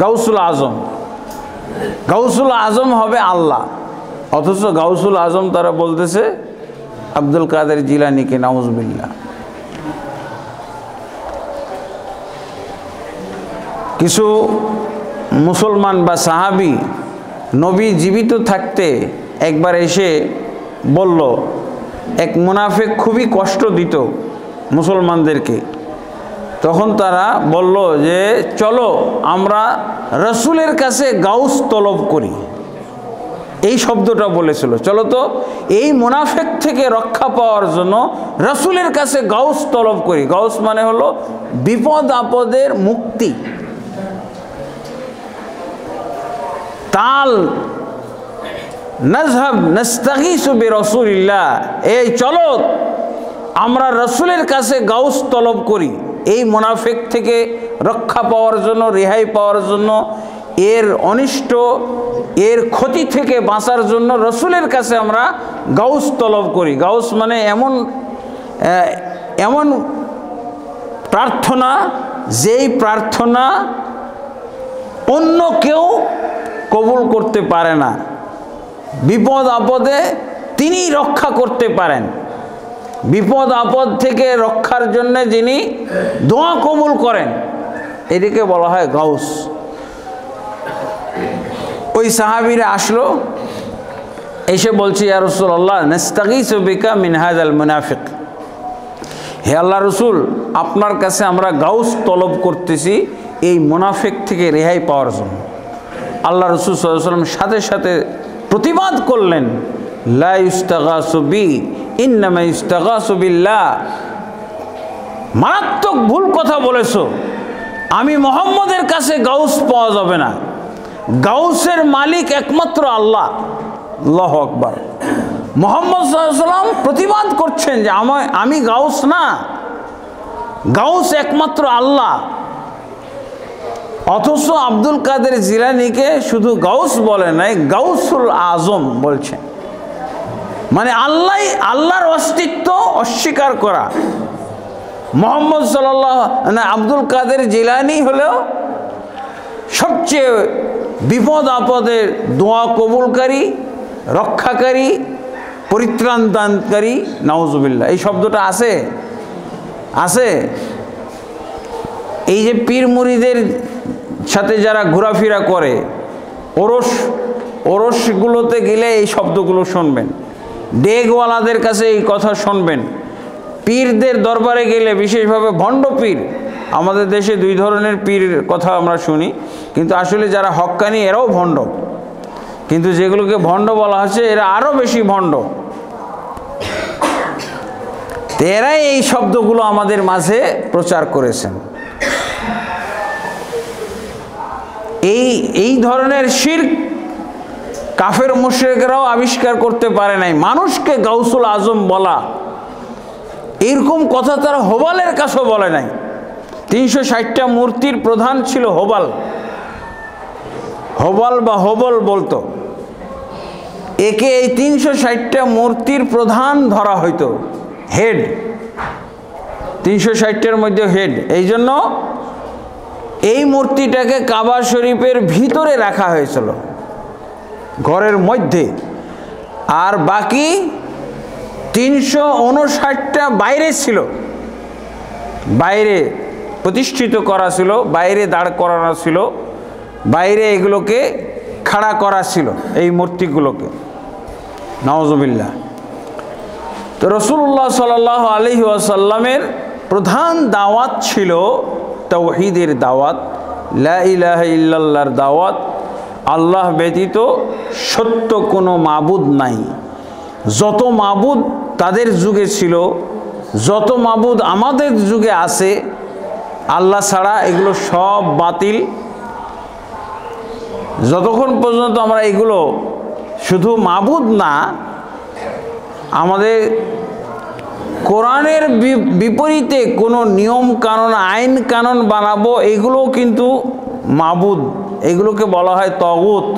গাউসুল আজম। গাউসুল আজম হবে আল্লাহ, অথচ গাউসুল আজম তারা বলতেছে আব্দুল কাদের জিলানীকে, নাউজুবিল্লাহ। কিছু মুসলমান বা সাহাবী নবী জীবিত থাকতে একবার এসে বলল, এক মুনাফিক খুবই কষ্ট দিত মুসলমানদেরকে। তখন তারা বলল যে চলো আমরা রসুলের কাছে গাউস তলব করি। এই শব্দটা বলেছিল, চলো তো এই মুনাফিক থেকে রক্ষা পাওয়ার জন্য রসুলের কাছে গাউস তলব করি। গাউস মানে হলো বিপদ আপদের মুক্তি। তাল নাযহাব নাস্তাগীসু বিরাসূলিল্লাহ, এই চলো আমরা রসুলের কাছে গাউস তলব করি এই মুনাফিক থেকে রক্ষা পাওয়ার জন্য, রেহাই পাওয়ার জন্য, এর অনিষ্ট, এর ক্ষতি থেকে বাঁচার জন্য রসুলের কাছে আমরা গাউস তলব করি। গাউস মানে এমন প্রার্থনা, যেই প্রার্থনা অন্য কেউ কবুল করতে পারে না। বিপদ আপদে তিনি রক্ষা করতে পারেন। বিপদ আপদ থেকে রক্ষার জন্য যিনি দোয়া কবুল করেন, এটাকে বলা হয় গাউস। ওই সাহাবীরা আসলো, এসে বলছে ইয়া রাসূলুল্লাহ নাস্তাগীসু বিকা মিন হাযাল মুনাফিক। হে আল্লাহ রসুল, আপনার কাছে আমরা গাউস তলব করতেছি এই মুনাফিক থেকে রেহাই পাওয়ার জন্য। আল্লাহ রসুল সাল্লাল্লাহু আলাইহি ওয়াসাল্লাম সাথে সাথে প্রতিবাদ করলেন, লা ইস্তাগাসু বি ইন্নামা ইস্তাগাসু বিল্লাহ। মারাত্মক ভুল কথা বলেছো। আমি মুহাম্মদের কাছে গাউস পাওয়া যাবে না। গাউসের মালিক একমাত্র আল্লাহ। আল্লাহু আকবার। মুহাম্মদ সাল্লাল্লাহু আলাইহি ওয়াসাল্লাম প্রতিবাদ করছেন যে আমি গাউস না, গাউস একমাত্র আল্লাহ। অথচ আব্দুল কাদের জিলানীকে শুধু গাউস বলে নাই, গাউসুল আজম বলছেন। মানে আল্লাহর অস্তিত্ব অস্বীকার করা। মুহাম্মদ আব্দুল কাদের জিলানী হলেও সবচেয়ে বিপদ আপদের দোয়া কবুলকারী, রক্ষাকারী, পরিত্রাণ দানকারী, নাউজুবিল্লাহ। এই শব্দটা আছে আছে? এই যে পীর মুরিদের সাথে যারা ঘোরাফেরা করে, ওরসগুলোতে গেলে এই শব্দগুলো শুনবেন, ডেগওয়ালাদের কাছে এই কথা শুনবেন, পীরদের দরবারে গেলে বিশেষভাবে ভণ্ড পীর, আমাদের দেশে দুই ধরনের পীর কথা আমরা শুনি, কিন্তু আসলে যারা হক্কানি এরাও ভণ্ড, কিন্তু যেগুলোকে ভণ্ড বলা হচ্ছে এরা আরও বেশি ভণ্ড। এরাই এই শব্দগুলো আমাদের মাঝে প্রচার করেছেন। এই ধরনের শিরক কাফের মুশরিকরাও আবিষ্কার করতে পারে নাই। মানুষকে গাউসুল আজম বলা, এরকম কথা তারা হোবালের কাছেও বলে নাই। 360টা মূর্তির প্রধান ছিল হোবাল, হোবাল বা হোবল বলতো। একে এই 360টা মূর্তির প্রধান ধরা হইতো, হেড, 360টার মধ্যে হেড। এই জন্য এই মূর্তিটাকে কাবা শরীফের ভিতরে রাখা হয়েছিল, ঘরের মধ্যে, আর বাকি 359টা বাইরে ছিল, বাইরে প্রতিষ্ঠিত করা ছিল, বাইরে দাঁড় করানো ছিল, বাইরে এগুলোকে খাড়া করা ছিল, এই মূর্তিগুলোকে। নাউজুবিল্লাহ। তো রাসূলুল্লাহ সাল্লাল্লাহু আলাইহি ওয়াসাল্লামের প্রধান দাওয়াত ছিল তাওহীদের দাওয়াত, লা ইলাহা ইল্লাল্লাহর দাওয়াত, আল্লাহ ব্যতীত সত্য কোনো মাবুদ নাই। যত মাবুদ তাদের যুগে ছিল, যত মাবুদ আমাদের যুগে আছে আল্লাহ ছাড়া, এগুলো সব বাতিল। যতক্ষণ পর্যন্ত আমরা এগুলো শুধু মাবুদ না, আমাদের কোরআনের বিপরীতে কোনো নিয়ম কানুন, আইন কানুন বানাবো, এগুলোও কিন্তু মাবুদ, এগুলোকে বলা হয় তাগুত।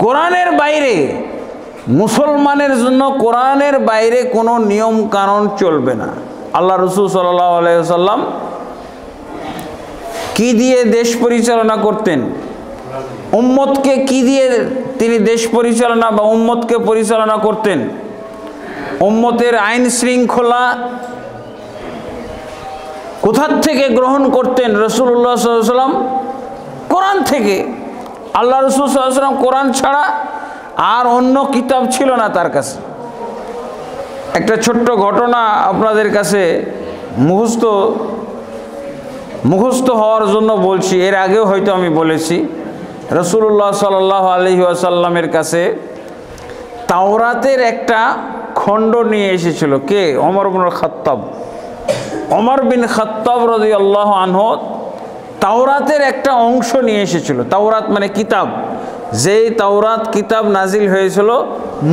কোরআনের বাইরে, মুসলমানের জন্য কোরআনের বাইরে কোনো নিয়ম কানুন চলবে না। আল্লাহ রাসূল সাল্লাল্লাহু আলাইহি ওয়াসাল্লাম কি দিয়ে দেশ পরিচালনা করতেন? উম্মতকে কি দিয়ে তিনি দেশ পরিচালনা বা উম্মতকে পরিচালনা করতেন? উম্মতের আইন শৃঙ্খলা কোথা থেকে গ্রহণ করতেন? রাসূলুল্লাহ সাল্লাল্লাহু আলাইহি ওয়াসাল্লাম কোরআন থেকে। আল্লাহ রাসূল সাল্লাল্লাহু আলাইহি ওয়াসাল্লাম কোরআন ছাড়া আর অন্য কিতাব ছিল না তার কাছে। একটা ছোট্ট ঘটনা আপনাদের কাছে মুখস্থ হওয়ার জন্য বলছি, এর আগেও হয়তো আমি বলেছি। রাসূলুল্লাহ সাল্লাল্লাহু আলাইহি ওয়াসাল্লামের কাছে তাওরাতের একটা খণ্ড নিয়ে এসেছিল। কে? ওমর ইবনে খাত্তাব। ওমর বিন খাত্তাব রাদিয়াল্লাহু আনহু তাওরাতের একটা অংশ নিয়ে এসেছিল। তাওরাত মানে কিতাব, যেই তাওরাত কিতাব নাজিল হয়েছিল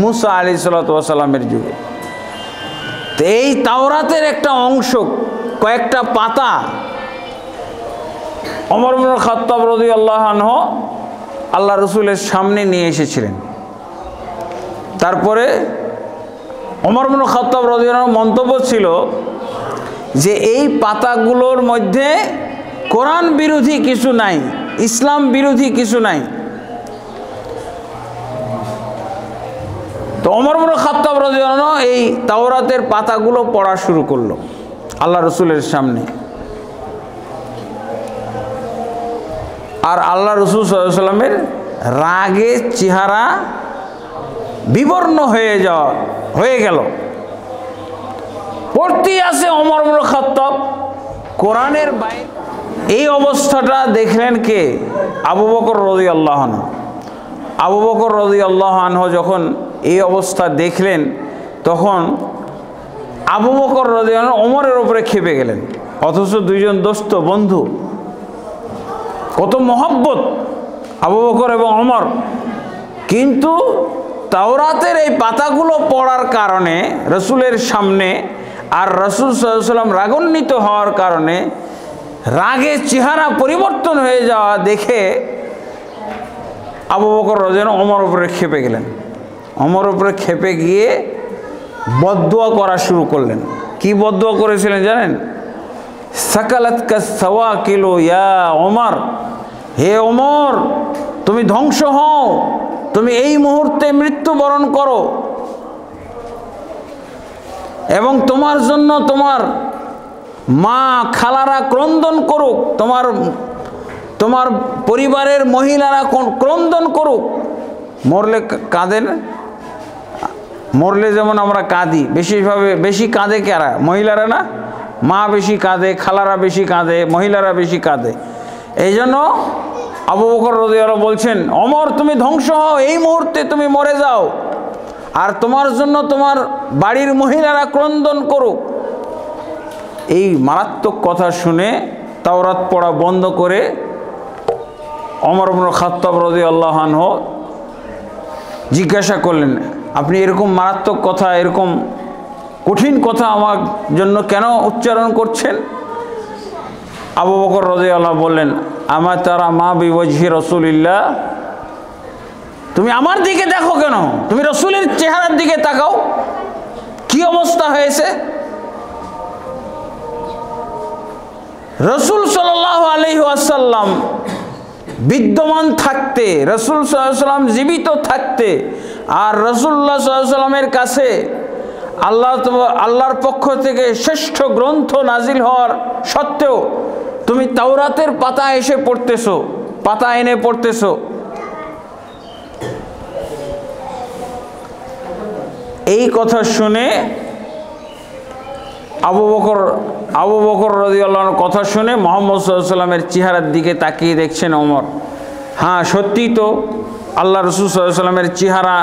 মুসা আলাইহিসসালাতু ওয়াসাল্লামের যুগে। তো এই তাওরাতের একটা অংশ, কয়েকটা পাতা ওমর ইবনে খাত্তাব রাদিয়াল্লাহু আনহু আল্লাহ রাসূলের সামনে নিয়ে এসেছিলেন। তারপরে ওমর ইবনে খাত্তাব রাদিয়াল্লাহু আনহু মন্তব্য ছিল যে এই পাতাগুলোর মধ্যে কোরআন বিরোধী কিছু নাই, ইসলাম বিরোধী কিছু নাই। তো ওমর ইবনে খাত্তাব রাদিয়াল্লাহু আনহু এই তাওরাতের পাতাগুলো পড়া শুরু করলো আল্লাহ রাসূলের সামনে। আর আল্লাহ রাসূল সাল্লাল্লাহু আলাইহি ওয়াসাল্লামের রাগে চেহারা বিবর্ণ হয়ে গেল। পড়তেই আছে ওমর ইবনে খাত্তাব কোরআনের বাইরে। এই অবস্থাটা দেখলেন কে? আবু বকর রাদিয়াল্লাহু আনহু। আবু বকর রাদিয়াল্লাহু আনহু যখন এই অবস্থা দেখলেন, তখন আবু বকর রাদিয়াল্লাহু আনহু ওমরের উপরে ক্ষেপে গেলেন। অথচ দুইজন দোস্ত, বন্ধু, কত মহব্বত আবু বকর এবং ওমর। কিন্তু তাওরাতের এই পাতাগুলো পড়ার কারণে রাসূলের সামনে, আর রাসূল সাল্লাল্লাহু আলাইহি ওয়াসাল্লাম রাগান্বিত হওয়ার কারণে, রাগে চেহারা পরিবর্তন হয়ে যাওয়া দেখে আবু বকর রাদিয়াল্লাহু আনহু ওমর উপরে ক্ষেপে গেলেন। ওমর উপরে ক্ষেপে গিয়ে বদদুয়া করা শুরু করলেন। কি বদদুয়া করেছিলেন জানেন? সাকালাতকা সাওয়াকিলু ইয়া ওমর, হে ওমর তুমি ধ্বংস হও, তুমি এই মুহূর্তে মৃত্যুবরণ করো। এবং তোমার জন্য তোমার মা খালারা ক্রন্দন করুক, তোমার পরিবারের মহিলারা ক্রন্দন করুক। মরলে কাঁদেন, মরলে যেমন আমরা কাঁদি, বেশি কাঁদে কারা? মহিলারা না? মা বেশি কাঁদে, খালারা বেশি কাঁদে, মহিলারা বেশি কাঁদে। এই জন্য আবু বকর রাদিয়াল্লাহু আনহু বলছেন, ওমর তুমি ধ্বংস হও, এই মুহূর্তে তুমি মরে যাও, আর তোমার জন্য তোমার বাড়ির মহিলারা ক্রন্দন করুক। এই মারাত্মক কথা শুনে তাওরাত পড়া বন্ধ করে ওমর ইবনে খাত্তাব রাদিয়াল্লাহু আনহু জিজ্ঞাসা করলেন, আপনি এরকম মারাত্মক কথা, এরকম কঠিন কথা আমার জন্য কেন উচ্চারণ করছেন? আবু বকর রাদিয়াল্লাহু আনহু বললেন, আমা তারা মা বিওয়াজহি রাসূলিল্লাহ, তুমি আমার দিকে দেখো কেন? তুমি রাসূলের চেহারার দিকে তাকাও, কি অবস্থা হয়েছে। রাসূল সাল্লাল্লাহু আলাইহি ওয়াসাল্লাম বিদ্যমান থাকতে, রাসূল সাল্লাল্লাহু আলাইহি ওয়াসাল্লাম জীবিত থাকতে, আর রাসূলুল্লাহ সাল্লাল্লাহু আলাইহি ওয়াসাল্লামের কাছে আল্লাহর পক্ষ থেকে শ্রেষ্ঠ গ্রন্থ নাজিল হওয়ার সত্ত্বেও তুমি তাওরাতের পাতা এসে পড়তেছো, পাতা এনে পড়তেছো। এই কথা শুনে আবু বকর রাদিয়াল্লাহু আনহু কথা শুনে মুহাম্মদ সাল্লাল্লাহু আলাইহি ওয়াসাল্লামের চেহারার দিকে তাকিয়ে দেখছেন ওমর, হ্যাঁ সত্যি তো আল্লাহ রাসূল সাল্লাল্লাহু আলাইহি ওয়াসাল্লামের চেহারা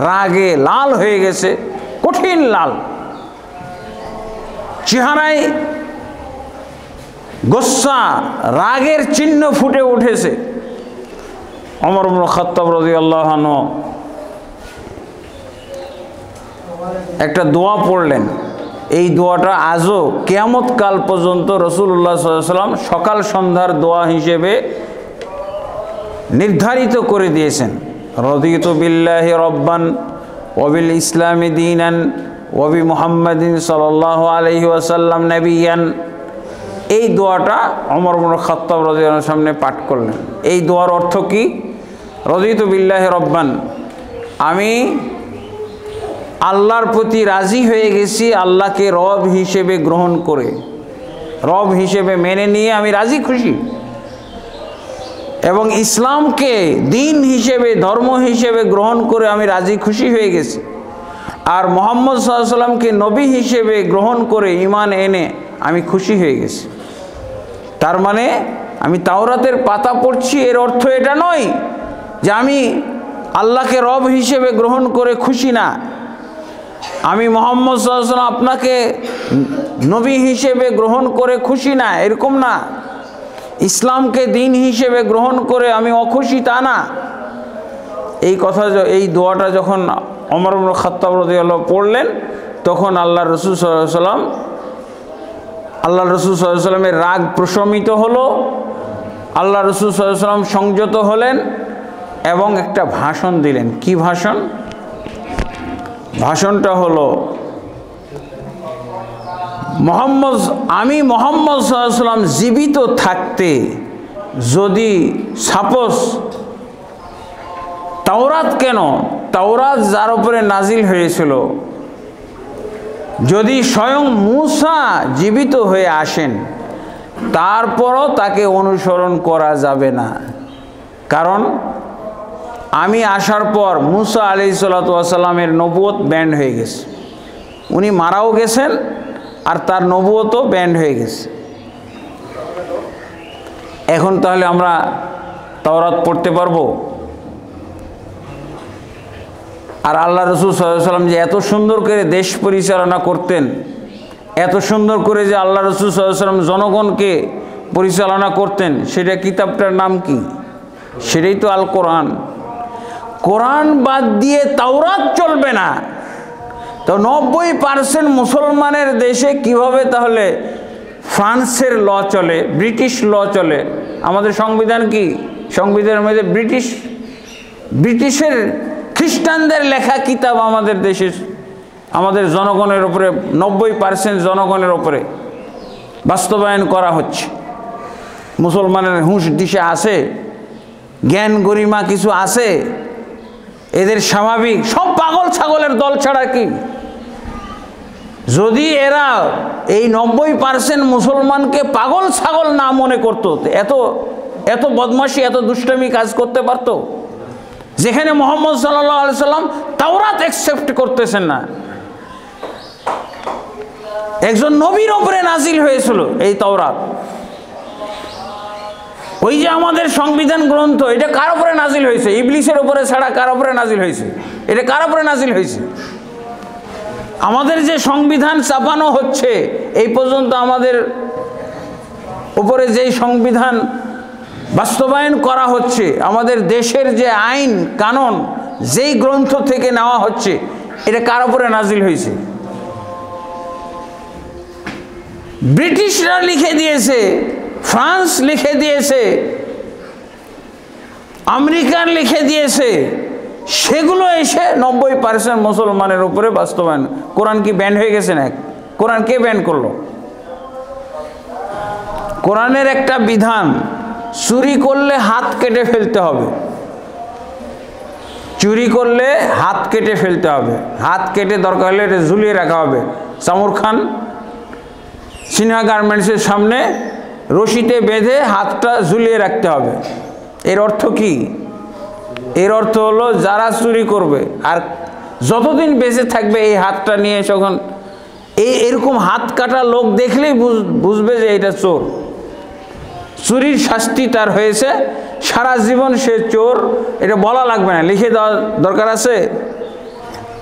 রাগে লাল হয়ে গেছে, কঠিন লাল, চেহারায় গোসা রাগের চিহ্ন ফুটে উঠেছে। ওমর ইবনে খাত্তাব রাদিয়াল্লাহু আনহু একটা দোয়া পড়লেন। এই দোয়াটা আজও কিয়ামত কাল পর্যন্ত রাসূলুল্লাহ সাল্লাল্লাহু আলাইহি ওয়াসাল্লাম সকাল সন্ধ্যার দোয়া হিসেবে নির্ধারিত করে দিয়েছেন। রাদিতু বিল্লাহি রাব্বান ওয়া বিল ইসলামি দীনান ওয়া বি মুহাম্মাদিন সাল্লাল্লাহু আলাইহি ওয়াসাল্লাম নবিয়ান। এই দোয়াটা ওমর ইবনে খাত্তাব রাদিয়াল্লাহু আনহুর সামনে পাঠ করলেন। এই দোয়ার অর্থ কি? রাদিতু বিল্লাহি রাব্বান, আমি আল্লাহর প্রতি রাজি হয়ে গেছি, আল্লাহকে রব হিসেবে গ্রহণ করে, রব হিসেবে মেনে নিয়ে আমি রাজি খুশি, এবং ইসলামকে দিন হিসেবে, ধর্ম হিসেবে গ্রহণ করে আমি রাজি খুশি হয়ে গেছি, আর মুহাম্মদ সাল্লাল্লাহু আলাইহি ওয়াসাল্লামকে নবী হিসেবে গ্রহণ করে ঈমান এনে আমি খুশি হয়ে গেছি। তার মানে আমি তাওরাতের পাতা পড়ছি, এর অর্থ এটা নয় যে আমি আল্লাহকে রব হিসেবে গ্রহণ করে খুশি না, আমি মুহাম্মদ সাল্লাল্লাহু আলাইহি ওয়াসাল্লাম আপনাকে নবী হিসেবে গ্রহণ করে খুশি না, এরকম না। ইসলামকে দিন হিসেবে গ্রহণ করে আমি অখুশি, তা না। এই কথা, এই দোয়াটা যখন ওমর ইবনে খাত্তাব রাদিয়াল্লাহু আনহু পড়লেন, তখন আল্লাহ রাসূল সাল্লাল্লাহু আলাইহি ওয়াসাল্লামের রাগ প্রশমিত হলো, আল্লাহ রাসূল সাল্লাল্লাহু আলাইহি ওয়াসাল্লাম সংযত হলেন এবং একটা ভাষণ দিলেন। কি ভাষণ? ভাষণটা হলো, আমি মুহাম্মদ সাল্লাল্লাহু আলাইহি ওয়াসাল্লাম জীবিত থাকতে যদি সাপোজ তাওরাত, কেন তাওরাত যার উপরে নাজিল হয়েছিল, যদি স্বয়ং মূসা জীবিত হয়ে আসেন, তারপরও তাকে অনুসরণ করা যাবে না। কারণ আমি আসার পর মূসা আলাইহিস সালাতু ওয়াস সালামের নবুয়ত ব্যান্ড হয়ে গেছে, উনি মারাও গেছেন আর তার নবুয়তও ব্যান্ড হয়ে গেছে। এখন তাহলে আমরা তাওরাত পড়তে পারবো? আর আল্লাহ রাসূল সাল্লাল্লাহু আলাইহি ওয়াসাল্লাম যে এত সুন্দর করে দেশ পরিচালনা করতেন, এত সুন্দর করে যে আল্লাহ রাসূল সাল্লাল্লাহু আলাইহি ওয়াসাল্লাম জনগণকে পরিচালনা করতেন, সেটা কিতাবটার নাম কি? সেটাই তো আল কোরআন। কোরআন বাদ দিয়ে তাওরাত চলবে না, তো 90% মুসলমানের দেশে কিভাবে তাহলে ফ্রান্সের ল চলে, ব্রিটিশ ল চলে? আমাদের সংবিধান কি? সংবিধানের মধ্যে ব্রিটিশের খ্রিস্টানদের লেখা কিতাব আমাদের দেশের, আমাদের জনগণের উপরে, 90% জনগণের উপরে বাস্তবায়ন করা হচ্ছে। মুসলমানের হুঁশ দিশা আছে, জ্ঞান গরিমা কিছু আছে? এদের স্বাভাবিক সব পাগল ছাগলের দল ছাড়া কি? যদি এরা এই 90% মুসলমানকে পাগল ছাগল না মনে করতো, এত এত বদমাশি এত দুষ্টামি কাজ করতে পারতো? যেখানে মুহাম্মদ সাল্লাল্লাহু আলাইহি সাল্লাম তাওরাত অ্যাকসেপ্ট করতেছেন না, একজন নবীর উপরে নাজিল হয়েছিল এই তাওরাত। ওই যে আমাদের সংবিধান গ্রন্থ, এটা কার উপরে নাজিল হয়েছে? ইবলিসের উপরে ছাড়া কার উপরে নাজিল হয়েছে? এটা কার উপরে নাজিল হয়েছে? আমাদের যে সংবিধান চাপানো হচ্ছে, এই পর্যন্ত আমাদের উপরে যেই সংবিধান বাস্তবায়ন করা হচ্ছে, আমাদের দেশের যে আইন কানুন যেই গ্রন্থ থেকে নেওয়া হচ্ছে, এটা কার উপরে নাজিল হয়েছে? ব্রিটিশরা লিখে দিয়েছে, ফ্রান্স লিখে দিয়েছে, আমেরিকান লিখে দিয়েছে, সেগুলো এসে 90% মুসলমানের উপরে বাস্তবায়ন। কোরআন কি ব্যান হয়ে গেছে না? কোরআন কে ব্যান করলো? কোরআনের একটা বিধান, চুরি করলে হাত কেটে ফেলতে হবে। চুরি করলে হাত কেটে ফেলতে হবে, হাত কেটে দরকার হলে এটা ঝুলিয়ে রাখা হবে। সামুর খান সিনহা গার্মেন্টসের সামনে রশিতে বেঁধে হাতটা ঝুলিয়ে রাখতে হবে। এর অর্থ কি? এর অর্থ হলো যারা চুরি করবে আর যতদিন বেঁচে থাকবে এই হাতটা নিয়ে, যখন এরকম হাত কাটা লোক দেখলেই বুঝবে যে এটা চোর। চুরির শাস্তি তার হয়েছে, সারা জীবন সে চোর, এটা বলা লাগবে না, লিখে দেওয়া দরকার আছে।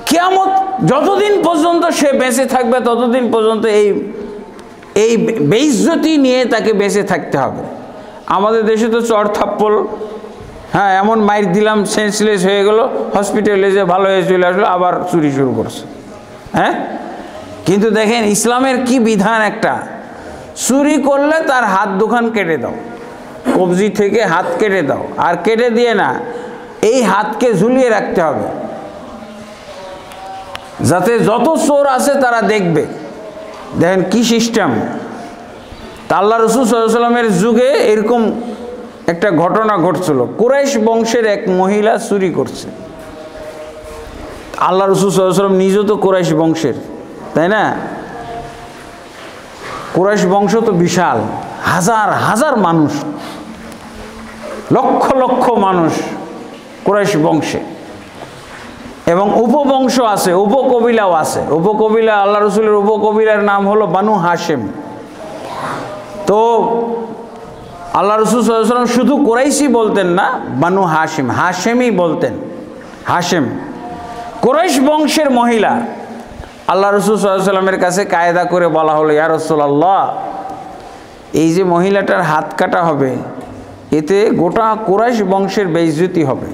কিয়ামত যতদিন পর্যন্ত সে বেঁচে থাকবে ততদিন পর্যন্ত এই বেইজ্জতি নিয়ে তাকে বেঁচে থাকতে হবে। আমাদের দেশে তো চড় থাপ্পড়, হ্যাঁ এমন মাইর দিলাম সেন্সলেস হয়ে গেল, হসপিটালে যে ভালো হয়ে চলে আসলো, আবার চুরি শুরু করছে। হ্যাঁ, কিন্তু দেখেন ইসলামের কি বিধান একটা, চুরি করলে তার হাত দুখান কেটে দাও, কবজি থেকে হাত কেটে দাও, আর কেটে দিয়ে না, এই হাতকে ঝুলিয়ে রাখতে হবে, যাতে যত চোর আছে তারা দেখবে। দেখেন কি সিস্টেম। আল্লাহ রাসূল সাল্লাল্লাহু আলাইহি ওয়াসাল্লামের যুগে এরকম একটা ঘটনা ঘটছিল। কুরাইশ বংশের এক মহিলা চুরি করছে। আল্লাহ রাসূল সাল্লাল্লাহু আলাইহি ওয়াসাল্লাম নিজেও তো কুরাইশ বংশের, তাই না? কুরাইশ বংশ তো বিশাল, হাজার হাজার মানুষ, লক্ষ লক্ষ মানুষ কুরাইশ বংশে, এবং উপবংশ আছে, উপকবিলাও আছে। উপকবিলা, আল্লাহ রসুলের উপকবিলার নাম হলো বানু হাশেম। তো আল্লাহ রসুল সাল্লাল্লাহু আলাইহি ওয়াসাল্লাম শুধু কুরাইশি বলতেন না, বানু হাশেম, হাশেমই বলতেন। হাশেম কুরাইশ বংশের মহিলা। আল্লাহ রসুল সাল্লাল্লাহু আলাইহি ওয়াসাল্লামের কাছে কায়দা করে বলা হলো, ইয়া রাসূলুল্লাহ, এই যে মহিলাটার হাত কাটা হবে, এতে গোটা কুরাইশ বংশের বেইজ্জতি হবে।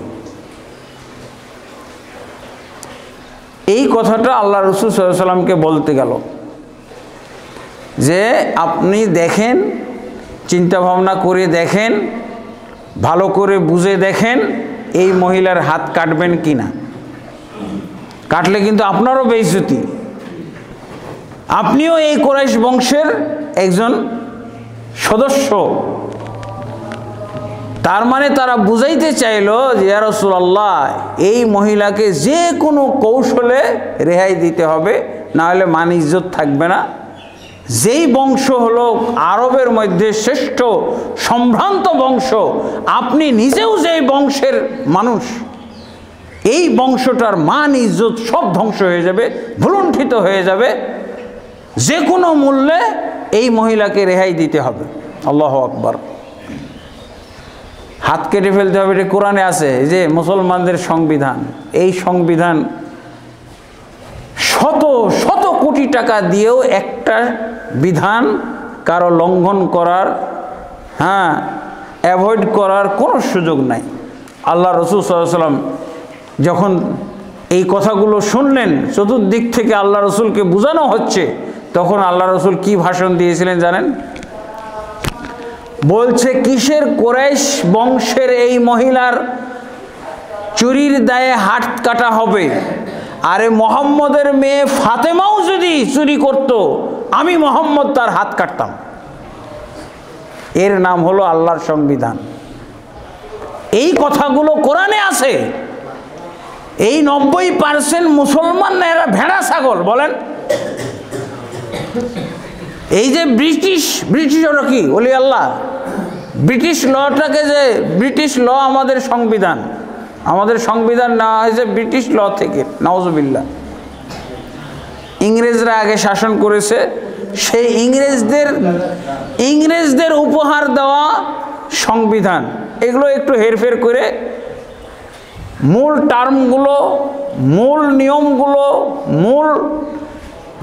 এই কথাটা আল্লাহ রসুল সাল্লাল্লাহু আলাইহি ওয়াসাল্লামকে বলতে গেল যে আপনি দেখেন, চিন্তা ভাবনা করে দেখেন, ভালো করে বুঝে দেখেন এই মহিলার হাত কাটবেন কি না। কাটলে কিন্তু আপনারও বেইজ্জতি, আপনিও এই কুরাইশ বংশের একজন সদস্য। তার মানে তারা বুঝাইতে চাইল যে ইয়া রাসূলুল্লাহ, এই মহিলাকে যে কোনো কৌশলে রেহাই দিতে হবে, না হলে মান ইজ্জত থাকবে না। যেই বংশ হলো আরবের মধ্যে শ্রেষ্ঠ সম্ভ্রান্ত বংশ, আপনি নিজেও যেই বংশের মানুষ, এই বংশটার মান ইজ্জত সব ধ্বংস হয়ে যাবে, ভুলুণ্ঠিত হয়ে যাবে। যে কোনো মূল্যে এই মহিলাকে রেহাই দিতে হবে। আল্লাহু আকবার। হাত কেটে ফেলতে হবে, এটা কোরআনে আছে। এই যে মুসলমানদের সংবিধান, এই সংবিধান শত শত কোটি টাকা দিয়েও একটা বিধান কারো লঙ্ঘন করার, অ্যাভয়েড করার কোনো সুযোগ নাই। আল্লাহ রাসূল সাল্লাল্লাহু আলাইহি ওয়াসাল্লাম যখন এই কথাগুলো শুনলেন, চতুর্দিক থেকে আল্লাহ রসুলকে বোঝানো হচ্ছে, তখন আল্লাহ রসুল কি ভাষণ দিয়েছিলেন জানেন? বলছে, কিসের কুরাইশ বংশের এই মহিলার চুরির দায়ে হাত কাটা হবে? আরে মুহাম্মদের মেয়ে ফাতেমাও যদি চুরি করত, আমি মুহাম্মদ তার হাত কাটতাম। এর নাম হলো আল্লাহর সংবিধান। এই কথাগুলো কোরআনে আছে। এই 90% মুসলমান না, এরা ভেড়া ছাগল বলেন। এই যে ব্রিটিশ ওরা কি ওলি আল্লাহ, ব্রিটিশ লটাকে, যে ব্রিটিশ ল আমাদের সংবিধান নেওয়া হয়েছে ব্রিটিশ ল থেকে, নাউজুবিল্লাহ। ইংরেজরা আগে শাসন করেছে, সেই ইংরেজদের উপহার দেওয়া সংবিধান, এগুলো একটু হেরফের করে মূল টার্মগুলো, মূল নিয়মগুলো, মূল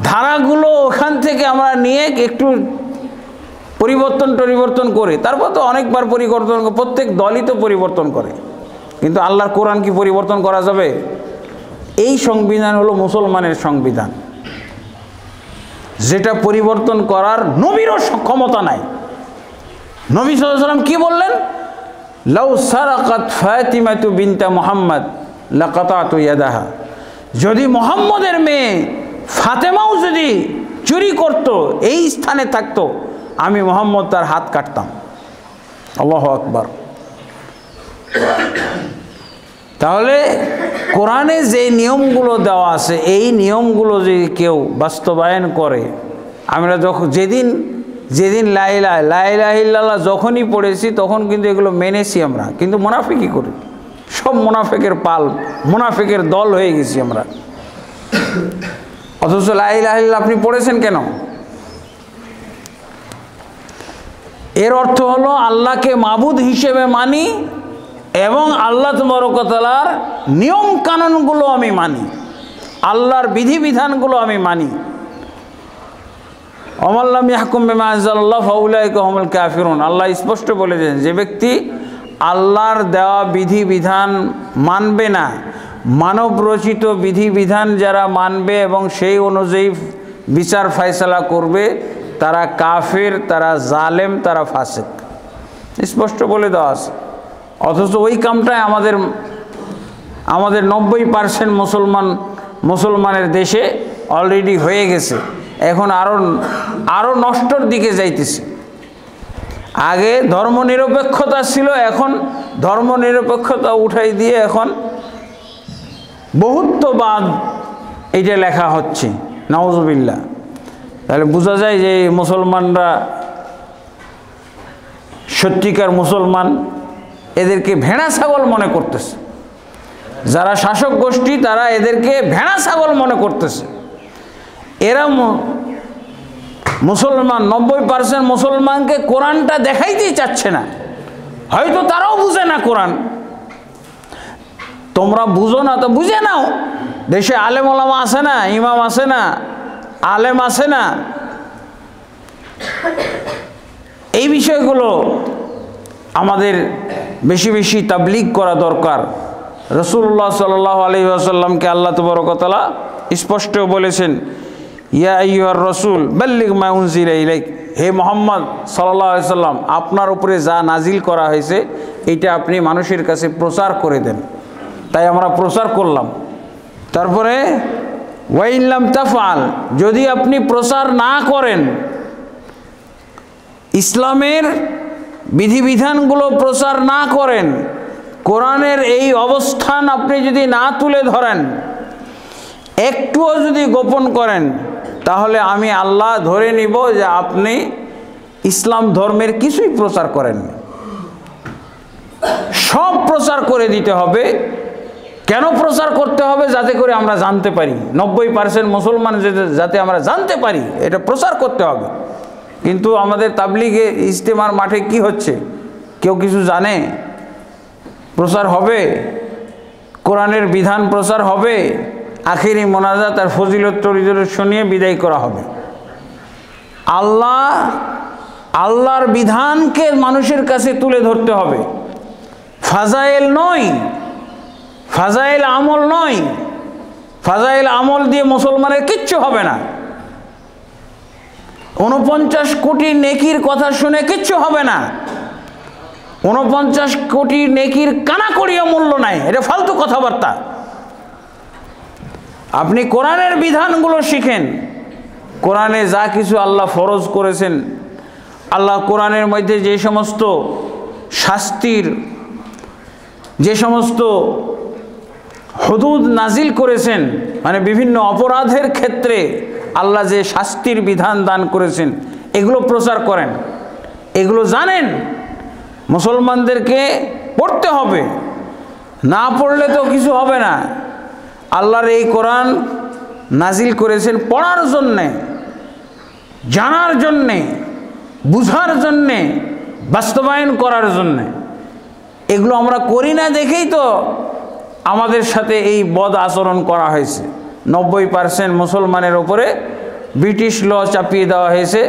ধারাগুলো ওখান থেকে আমরা নিয়ে একটু পরিবর্তন করে, তারপর তো অনেকবার পরিবর্তন, প্রত্যেক দলই তো পরিবর্তন করে, কিন্তু আল্লাহর কোরআন কি পরিবর্তন করা যাবে? এই সংবিধান হলো মুসলমানের সংবিধান, যেটা পরিবর্তন করার নবীরও ক্ষমতা নাই। নবী সাল্লাল্লাহু আলাইহি ওয়াসাল্লাম কি বললেন? লাউ সারাকাত ফাতিমাতু বিনতা মুহাম্মদ লাকাতাতু ইয়াদাহা, যদি মুহাম্মদের মেয়ে ফাতেমাও যদি চুরি করত, এই স্থানে থাকতো, আমি মুহাম্মদ তার হাত কাটতাম। আল্লাহু আকবার। তাহলে কোরআনে যে নিয়মগুলো দেওয়া আছে, এই নিয়মগুলো যদি কেউ বাস্তবায়ন করে, আমরা যেদিন লা ইলাহা ইল্লাল্লাহ যখনই পড়েছি তখন কিন্তু এগুলো মেনেছি আমরা, কিন্তু মুনাফিকি করি, সব মুনাফিকের দল হয়ে গেছি আমরা। অথচ লা ইলাহা ইল্লাল্লাহ আপনি পড়েছেন কেন? এর অর্থ হলো আল্লাহকে মাবুদ হিসেবে মানি এবং আল্লাহ তাবারক ওয়া তাআলার নিয়ম কানুনগুলো আমি মানি, আল্লাহর বিধিবিধানগুলো আমি মানি। ওমান লাম ইয়াহকুম বিমা আনজালাল্লাহ ফাউলাইকা হুমুল কাফিরুন, আল্লাহ স্পষ্ট বলেছেন, যে ব্যক্তি আল্লাহর দেওয়া বিধিবিধান মানবে না, মানব রচিত বিধিবিধান যারা মানবে এবং সেই অনুযায়ী বিচার ফয়সালা করবে, তারা কাফের, তারা জালেম, তারা ফাসিক, স্পষ্ট বলে দেওয়া আছে। অথচ ওই কামটাই আমাদের 90% মুসলমানের দেশে অলরেডি হয়ে গেছে, এখন আরও নষ্টর দিকে যাইতেছে। আগে ধর্মনিরপেক্ষতা ছিল, এখন ধর্মনিরপেক্ষতা উঠাই দিয়ে এখন বহুত্ববাদ এইটা লেখা হচ্ছে, নাউজুবিল্লাহ। তাহলে বোঝা যায় যে মুসলমানরা সত্যিকার মুসলমান, এদেরকে ভেড়া ছাগল মনে করতেছে। যারা শাসক গোষ্ঠী তারা এদেরকে ভেড়া ছাগল মনে করতেছে। এরা মুসলমান 90% মুসলমানকে কোরআনটা দেখাইতেই চাচ্ছে না, হয়তো তারাও বুঝে না কোরআন। তোমরা বুঝো না তো বুঝে নাও, দেশে আলেম ওলামা আছে না, ইমাম আছে না, আলেম আছে না, এই বিষয়গুলো আমাদের বেশি বেশি তাবলীগ করা দরকার। রাসূলুল্লাহ সাল্লাল্লাহু আলাইহি ওয়াসাল্লামকে আল্লাহ তাবারক ওয়া তাআলা স্পষ্ট বলেছেন, ইয়া আইয়ুহার রাসূল বাল্লিগ মা উনজিলা ইলাইক, হে মুহাম্মদ সাল্লাল্লাহু আলাইহি ওয়াসাল্লাম, আপনার উপরে যা নাজিল করা হয়েছে এটা আপনি মানুষের কাছে প্রচার করে দেন। তাই আমরা প্রচার করলাম। তারপরে ওয়া ইন লাম তাফআল, যদি আপনি প্রচার না করেন, ইসলামের বিধিবিধানগুলো প্রচার না করেন, কোরআনের এই অবস্থান আপনি যদি না তুলে ধরেন, একটুও যদি গোপন করেন, তাহলে আমি আল্লাহ ধরে নিব যে আপনি ইসলাম ধর্মের কিছুই প্রচার করেন। সব প্রচার করে দিতে হবে। কেন প্রচার করতে হবে? যাতে করে আমরা জানতে পারি, 90% মুসলমান যাতে আমরা জানতে পারি, এটা প্রচার করতে হবে। কিন্তু আমাদের তাবলীগে ইজতেমার মাঠে কি হচ্ছে? কেউ কিছু জানে? প্রচার হবে, কোরআনের বিধান প্রচার হবে, আখিরি মোনাজাত আর ফজিলত টরিজত শুনিয়ে বিদায় করা হবে। আল্লাহর বিধানকে মানুষের কাছে তুলে ধরতে হবে, ফাজাইল নয়, ফাজাইল আমল নয়। ফাজাইল আমল দিয়ে মুসলমানের কিচ্ছু হবে না। 49 কোটি নেকির কথা শুনে কিচ্ছু হবে না। 49 কোটি নেকির কানাকড়িও মূল্য নাই, এটা ফালতু কথাবার্তা। আপনি কোরআনের বিধানগুলো শিখেন। কোরআনে যা কিছু আল্লাহ ফরজ করেছেন, আল্লাহ কোরআনের মধ্যে যে সমস্ত শাস্তির, যে সমস্ত হুদুদ নাজিল করেছেন, মানে বিভিন্ন অপরাধের ক্ষেত্রে আল্লাহ যে শাস্তির বিধান দান করেছেন এগুলো প্রচার করেন, এগুলো জানেন। মুসলমানদেরকে পড়তে হবে, না পড়লে তো কিছু হবে না। আল্লাহর এই কোরআন নাজিল করেছেন পড়ার জন্যে, জানার জন্যে, বুঝার জন্যে, বাস্তবায়ন করার জন্যে। এগুলো আমরা করি না দেখেই তো আমাদের সাথে এই বদ আচরণ করা হয়েছে। 90% মুসলমানের ওপরে ব্রিটিশ ল চাপিয়ে দেওয়া হয়েছে,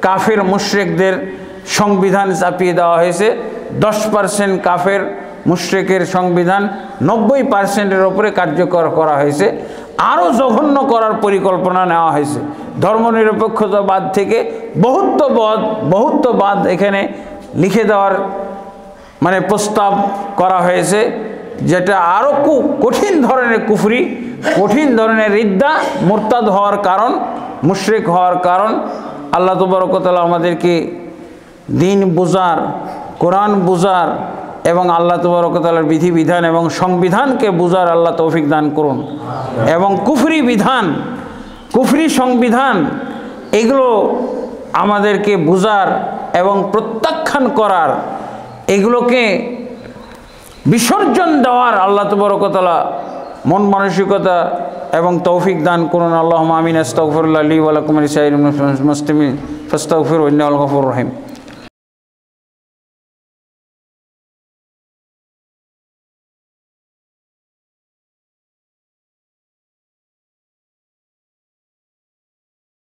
কাফের মুশরিকদের সংবিধান চাপিয়ে দেওয়া হয়েছে। 10% কাফের মুশরিকের সংবিধান 90%-এর ওপরে কার্যকর করা হয়েছে। আরও জঘন্য করার পরিকল্পনা নেওয়া হয়েছে। ধর্মনিরপেক্ষতাবাদ থেকে বহুত্ববাদ এখানে লিখে দেওয়ার মানে প্রস্তাব করা হয়েছে, যেটা আরও কঠিন ধরনের কুফরি, কঠিন ধরনের রিদ্দা, মুরতাদ হওয়ার কারণ, মুশরিক হওয়ার কারণ। আল্লাহ তাবারক ওয়া তাআলা আমাদেরকে দিন বুঝার, কোরআন বুঝার এবং আল্লাহ তাবারক ওয়া তাআলার বিধিবিধান এবং সংবিধানকে বুঝার আল্লাহ তৌফিক দান করুন। এবং কুফরি বিধান, কুফরি সংবিধান এগুলো আমাদেরকে বুঝার এবং প্রত্যাখ্যান করার, এগুলোকে বিসর্জন দেওয়ার আল্লাহ তাবারক ওয়া তাআলা মন মানসিকতা এবং তৌফিক দান করুন। আল্লাহুম্মা আমিন। আস্তাগফিরুল্লাহ লি ওয়া লাকুম ওয়া লিসাইরিল মুসলিমিন ফাস্তাগফিরুহু ইন্নাহু আল গফুরুর রহিম।